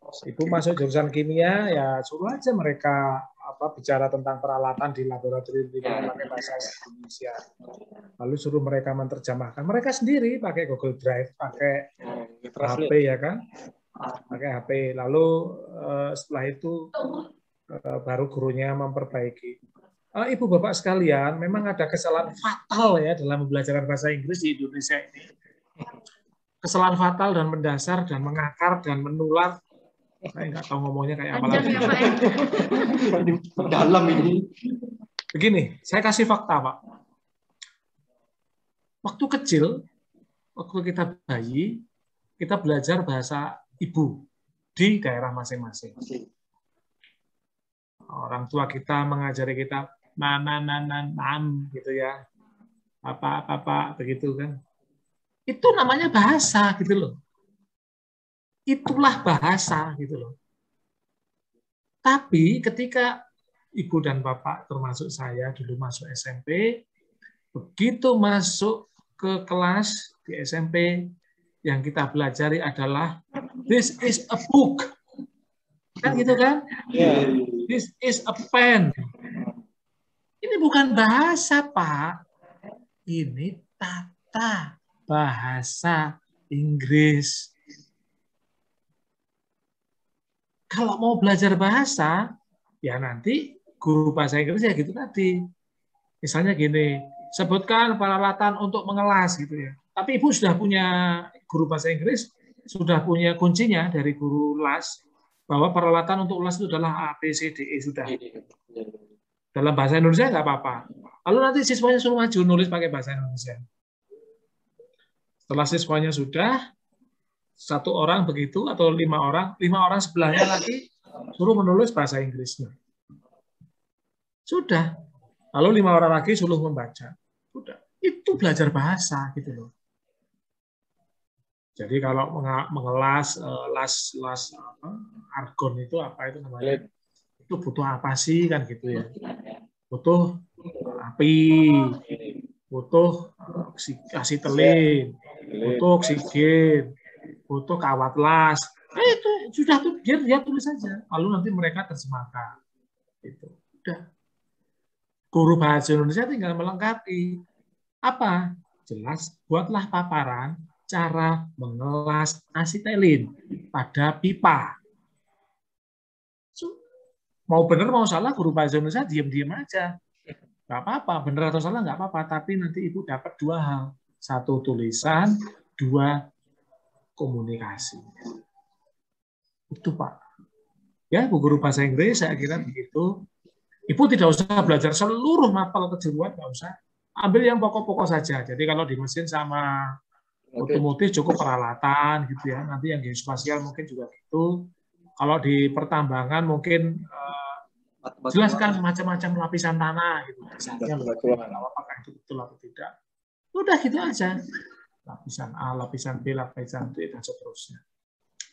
Ibu masuk jurusan kimia ya suruh aja mereka bicara tentang peralatan di laboratorium pakai bahasa Indonesia. Lalu suruh mereka menerjemahkan. Mereka sendiri pakai Google Drive, pakai HP ya kan, pakai HP. Lalu setelah itu baru gurunya memperbaiki. Ibu bapak sekalian, memang ada kesalahan fatal ya dalam pembelajaran bahasa Inggris di Indonesia ini. Kesalahan fatal dan mendasar dan mengakar dan menular. Saya nggak tahu ngomongnya kayak apa lagi. Dalam ini. Begini, saya kasih fakta, Pak. Waktu kecil, waktu kita bayi, kita belajar bahasa ibu di daerah masing-masing. Orang tua kita mengajari kita mam gitu ya. Apa begitu kan. Itu namanya bahasa gitu loh. Itulah bahasa gitu loh. Tapi ketika ibu dan bapak termasuk saya dulu masuk SMP, begitu masuk ke kelas di SMP yang kita pelajari adalah this is a book. Kan gitu kan? This is a pen. Ini bukan bahasa, Pak. Ini tata bahasa Inggris. Kalau mau belajar bahasa, ya nanti guru bahasa Inggris ya gitu tadi. Misalnya gini, sebutkan peralatan untuk mengelas gitu ya. Tapi Ibu sudah punya guru bahasa Inggris, sudah punya kuncinya dari guru las, bahwa peralatan untuk ulas itu adalah A, B, C, D, E sudah. Dalam bahasa Indonesia nggak apa-apa. Lalu nanti siswanya suruh maju nulis pakai bahasa Indonesia. Setelah siswanya sudah, satu orang begitu atau lima orang sebelahnya lagi suruh menulis bahasa Inggrisnya. Sudah. Lalu 5 orang lagi suruh membaca. Sudah. Itu belajar bahasa gitu loh. Jadi kalau mengelas argon itu apa itu namanya? Itu butuh apa sih kan gitu ya? Butuh api, butuh asitelin, butuh oksigen, butuh kawat las. Itu sudah tuh dia tulis saja. Lalu nanti mereka terjemahkan. Itu udah. Guru bahasa Indonesia tinggal melengkapi. Apa? Jelas, buatlah paparan cara mengelas asitelin pada pipa. Mau benar mau salah guru bahasa Indonesia diam-diam aja. Nggak apa-apa, benar atau salah nggak apa-apa. Tapi nanti Ibu dapat 2 hal. 1 tulisan, 2 komunikasi. Itu Pak. Ya, Bu Guru Bahasa Inggris saya kira begitu. Ibu tidak usah belajar seluruh mapel kejuruan, nggak usah. Ambil yang pokok-pokok saja. Jadi kalau di mesin sama otomotif cukup peralatan gitu ya. Nanti yang geospasial mungkin juga gitu. Kalau di pertambangan mungkin jelaskan macam-macam lapisan tanah gitu. Misalnya apakah itu betul atau tidak. Udah gitu aja. Lapisan A, lapisan B, lapisan D, dan seterusnya.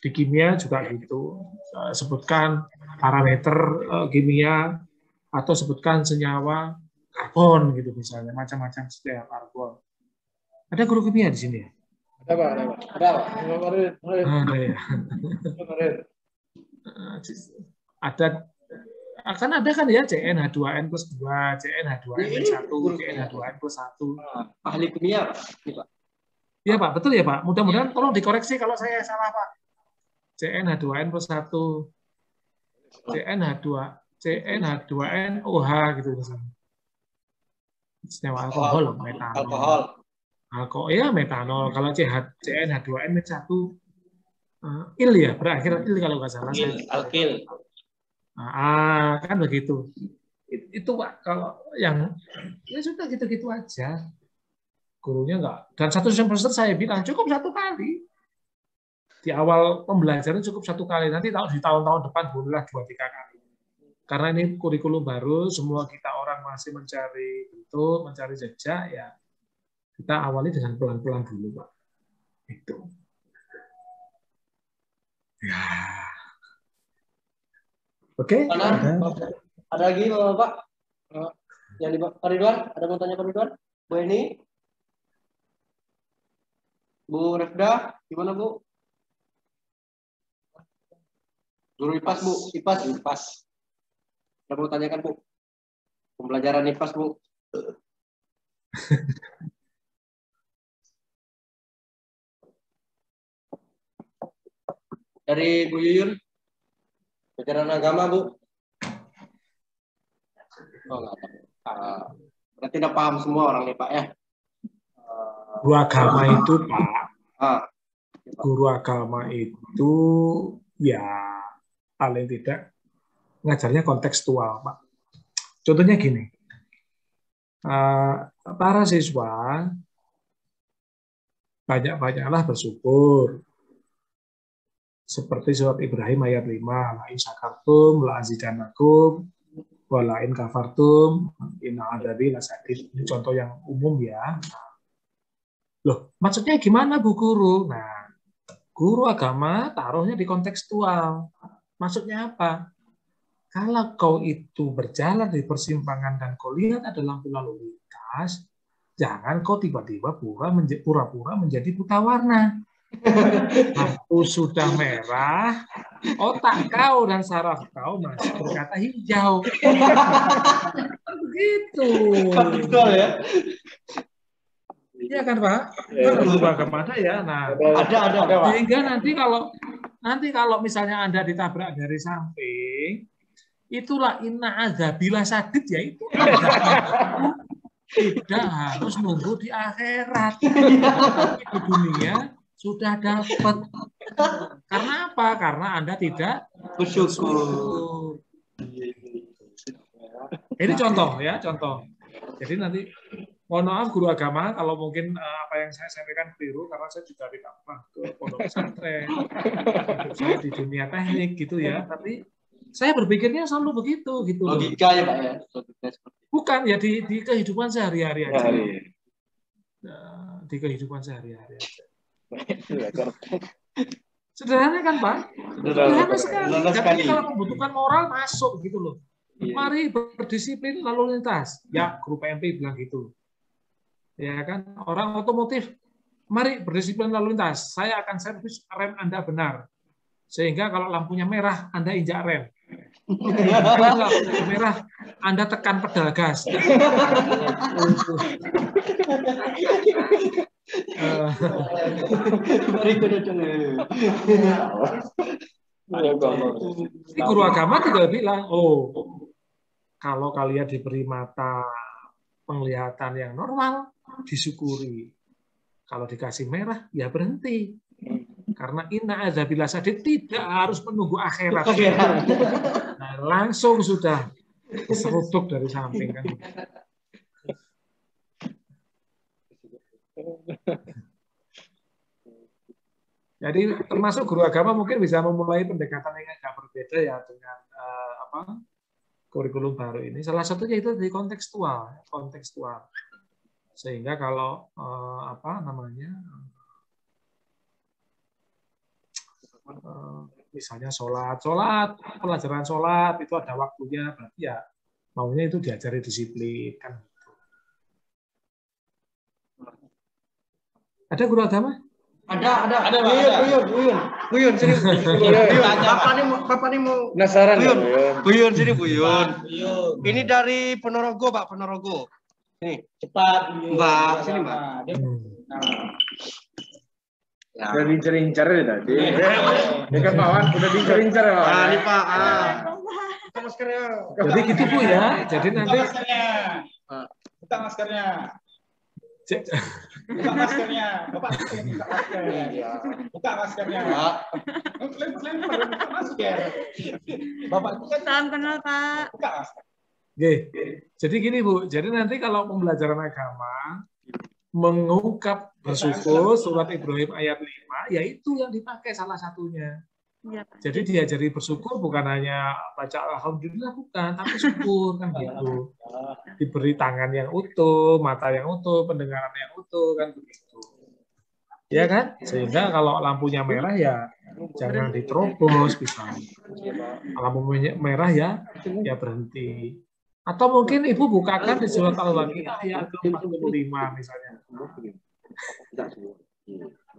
Di kimia juga gitu. Sebutkan parameter kimia atau sebutkan senyawa karbon gitu misalnya, macam-macam setiap karbon. Ada guru kimia di sini ya? Ada Pak, ada Pak. Ada Pak. Ada ya. Ada akan ada kan ya CnH2n plus 2, CnH2n-1, CnH2n plus 1. Ahli kimia, Pak. Iya Pak, betul ya Pak. Mudah-mudahan tolong dikoreksi kalau saya salah Pak. CnH2n plus 1, CnH2NOH gitu misalnya. Senyawa alkohol, metanol. Alkohol ya metanol. Kalau CnH2n-1 il ya, berakhir il kalau nggak salah. Alkil. Kan begitu. Itu Pak, kalau yang ya sudah gitu-gitu aja. Gurunya enggak. Dan satu semester saya bilang cukup 1 kali. Di awal pembelajaran cukup 1 kali. Nanti di tahun-tahun depan bolehlah 2-3 kali. Karena ini kurikulum baru, semua kita orang masih mencari bentuk, mencari jejak, ya kita awali dengan pelan-pelan dulu, Pak. Itu. Ya. Oke. Ada lagi Pak? Yang di Pak Ridwan, ada mau tanya Pak Ridwan? Bu Eni? Bu Refda, gimana Bu? Guru IPAS Bu, IPAS. Ada mau tanyakan Bu? Pembelajaran IPAS Bu. Dari Bu Yuyun, pelajaran agama Bu. Oh, berarti udah paham semua orang nih Pak ya. Guru agama itu Pak. Guru agama itu ya paling tidak ngajarnya kontekstual Pak. Contohnya gini, para siswa banyak-banyaklah bersyukur. Seperti surat Ibrahim ayat 5, la'in syakartum, la'azidanakum, wala'in kafartum, inna adabi lasadid. Ini contoh yang umum ya. Loh, maksudnya gimana Bu Guru? Nah, guru agama taruhnya di kontekstual. Maksudnya apa? Kalau kau itu berjalan di persimpangan dan kau lihat ada lampu lalu lintas, jangan kau tiba-tiba pura-pura menjadi buta warna. Lampu sudah merah, otak kau dan saraf kau masih berkata hijau. Begitu. Betul ya. Iya kan Pak? Guru agama ada ya. Nah, ada. Sehingga nanti kalau misalnya Anda ditabrak dari samping, itulah inna adzabila sadid ya itu. Tidak harus nunggu di akhirat. Tapi di dunia sudah dapat. Karena apa? Karena Anda tidak bersyukur. Ini contoh ya, contoh. Jadi nanti mohon maaf guru agama kalau mungkin apa yang saya sampaikan keliru karena saya juga tidak pernah ke pondok pesantren. Saya di dunia teknik gitu ya, tapi saya berpikirnya selalu begitu gitu. Logika ya Pak ya. Bukan ya di kehidupan sehari-hari aja. Di kehidupan sehari-hari aja. Sederhana kan Pak? Sederhana sekali. Tapi kalau membutuhkan moral masuk gitu loh. Mari berdisiplin lalu lintas. Ya, guru PMP bilang gitu. Ya kan, orang otomotif, mari berdisiplin lalu lintas. Saya akan servis rem Anda benar. Sehingga kalau lampunya merah, Anda injak rem. Kalau lampunya merah, Anda tekan pedal gas. Ini guru agama juga bilang, kalau kalian diberi mata penglihatan yang normal, disyukuri. Kalau dikasih merah, ya berhenti. Karena inna adzabila sadid tidak harus menunggu akhirat. Nah, langsung sudah diseruduk dari samping kan. Jadi termasuk guru agama mungkin bisa memulai pendekatan yang agak berbeda ya dengan kurikulum baru ini. Salah satunya itu di kontekstual. Sehingga kalau misalnya sholat, pelajaran sholat itu ada waktunya, berarti ya maunya itu diajari disiplin kan. Ada guru agama? Ada Buyun sini. Bapak nih mau Penasaran Buyun sini Buyun. Ini dari Ponorogo, Pak, Ponorogo. Nih, Cepat. Mbak, sini Mbak. Ya. Udah diincer-incer ya tadi. Ya kan Pak Wan, udah diincer-incer ya Pak. Nah, ini Pak. Buka maskernya. Jadi gitu Bu ya. Jadi nanti Buka maskernya. Buka maskernya. Bapak buka maskernya. Buka maskernya. Buka masker. Bapak Salam kenal Pak. buka masker. Oke. Jadi gini Bu, jadi nanti kalau pembelajaran agama mengungkap bersyukur surat Ibrahim ayat 5, yaitu yang dipakai salah satunya. Ya, Pak. Jadi diajari bersyukur bukan hanya baca alhamdulillah, bukan, tapi syukur kan gitu. Diberi tangan yang utuh, mata yang utuh, pendengaran yang utuh kan begitu. Ya kan? Sehingga kalau lampunya merah ya jangan diterobos misalnya. Lampu merah ya berhenti. Atau mungkin Ibu bukakan di surat Al-Waqiah ayat 45 misalnya.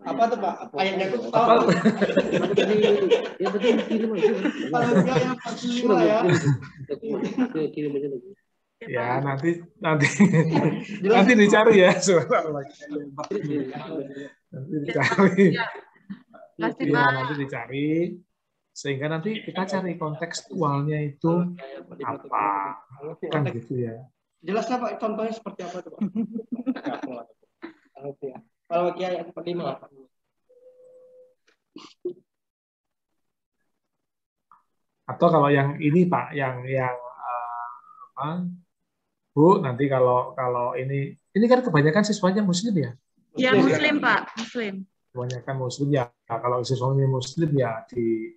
Apa tuh Pak? Ayatnya itu Apa? Ya nanti dicari ya surat Al-Waqiah. Nanti dicari. Ya, nanti dicari. Sehingga nanti kita cari kontekstualnya itu apa, kan gitu ya. Jelasnya Pak, contohnya seperti apa tuh Pak? Kalau Kiai ayat 45. Atau kalau yang ini Pak, yang apa? Bu, nanti kalau ini kan kebanyakan siswanya Muslim ya? Ya Muslim Pak, Muslim. Kebanyakan Muslim ya. Nah, kalau siswanya Muslim ya di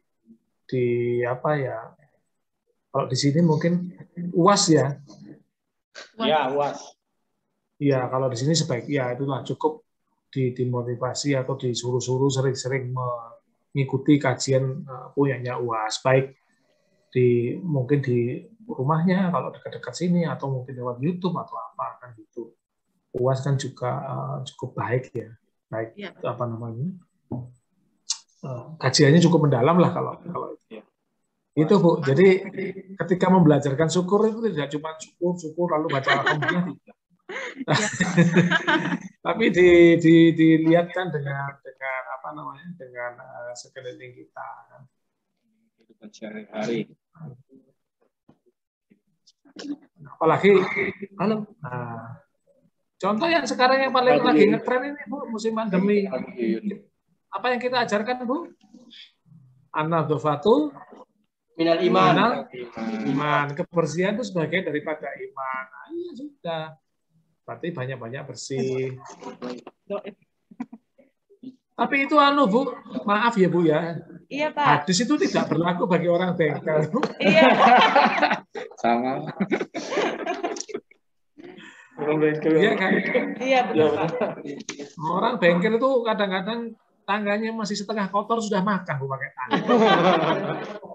apa ya? Kalau di sini mungkin UAS ya. Ya, UAS. Iya, kalau di sini sebaiknya itulah cukup dimotivasi atau disuruh-suruh sering-sering mengikuti kajian punyanya UAS, baik mungkin di rumahnya kalau dekat-dekat sini atau mungkin lewat YouTube atau apa kan gitu. UAS kan juga cukup baik ya, baik ya. Apa namanya? Kajiannya cukup mendalam lah kalau itu. Itu Bu. Jadi ketika membelajarkan syukur itu tidak cuma syukur lalu baca alhamdulillah tidak. Tapi dilihatkan dengan apa namanya? Dengan sekeliling kita kan. Kehidupan sehari-hari. Apalagi contoh yang sekarang yang paling lagi ngetren ini Bu, musim pandemi. Apa yang kita ajarkan Bu? An-nadhafatu minal iman. Iman. Kebersihan itu sebagai daripada iman. Nah, iya sudah. Berarti banyak-banyak bersih. Tapi itu Bu, maaf ya Bu ya. Iya Pak. Hadis itu tidak berlaku bagi orang bengkel. Iya. Sama. Orang bengkel. Iya kan? Iya betul Pak. Orang bengkel itu kadang-kadang tangganya masih setengah kotor sudah makan Bu pakai tangan.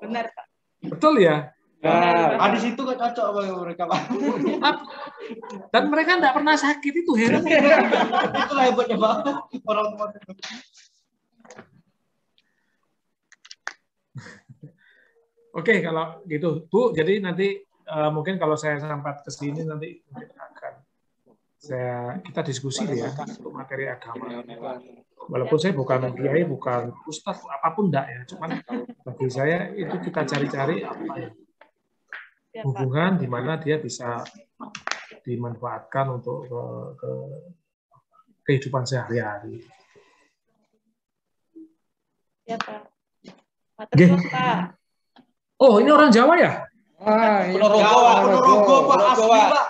Benar Pak. Betul ya? Nah, di situ kan cocok bagi mereka Pak. Dan mereka tidak pernah sakit, itu heran. Itulah hebatnya Pak. Orang Oke, kalau gitu Bu, jadi nanti mungkin kalau saya sampai ke sini nanti akan kita diskusi ya untuk materi agama. Walaupun saya bukan kiai, bukan ustaz, apapun enggak ya, cuman bagi saya itu kita cari-cari apa ya hubungan di mana dia bisa dimanfaatkan untuk ke kehidupan sehari-hari. Ya Pak. Pak. Oh, ini orang Jawa ya? Ponorogo Pak, asli Pak.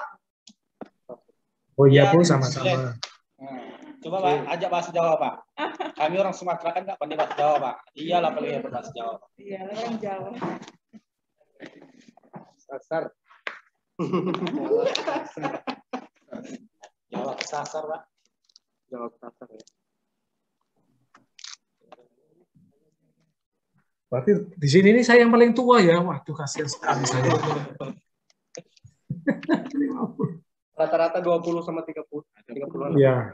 Oh iya Bu, sama-sama. Coba Pak, ajak bahasa Jawa Pak. Kami orang Sumatera kan nggak pandai bahasa Jawa Pak. Iyalah paling berbahasa Jawa. Iya, orang Jawa. Sasar. Jawa kesasar Pak. Jawa kesasar ya. Berarti di sini ini saya yang paling tua ya. Waduh, kasihan sekali saya. Rata-rata 20 sama 30. 30-an. Iya.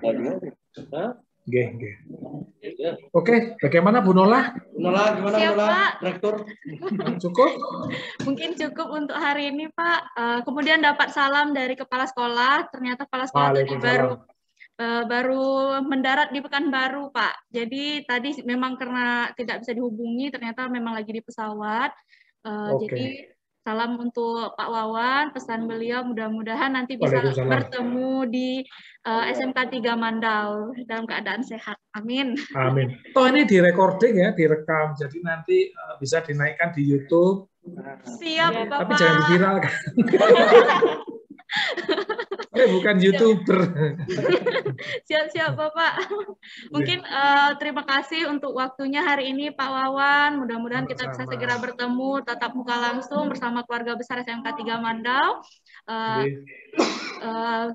Oke, bagaimana Bu Nola? Bu Nola, gimana Bu Nola? Rektor? Cukup? Mungkin cukup untuk hari ini, Pak. Kemudian dapat salam dari kepala sekolah. Ternyata kepala sekolah tadi baru mendarat di Pekanbaru, Pak. Jadi tadi memang karena tidak bisa dihubungi, ternyata memang lagi di pesawat. Jadi salam untuk Pak Wawan, pesan beliau mudah-mudahan nanti bisa bertemu di SMK 3 Mandau dalam keadaan sehat. Amin. Amin. Toh ini di recording ya, direkam. Jadi nanti bisa dinaikkan di YouTube. Siap, Bapak. Tapi jangan diviralkan. Bukan YouTuber. Siap-siap, Bapak. Mungkin terima kasih untuk waktunya hari ini, Pak Wawan. Mudah-mudahan kita bisa segera bertemu tatap muka langsung bersama keluarga besar SMK 3 Mandau.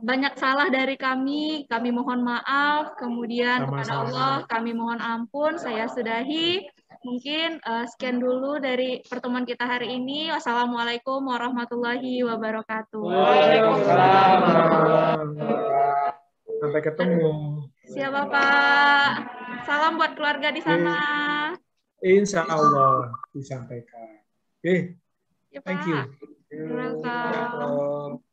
Banyak salah dari kami mohon maaf. Kemudian kepada Allah kami mohon ampun. Saya sudahi. Mungkin sekian dulu dari pertemuan kita hari ini. Wassalamualaikum warahmatullahi wabarakatuh. Waalaikumsalam. Sampai ketemu. Siap, Bapak. Salam buat keluarga di sana. Insya Allah disampaikan. Oke, thank you. Welcome.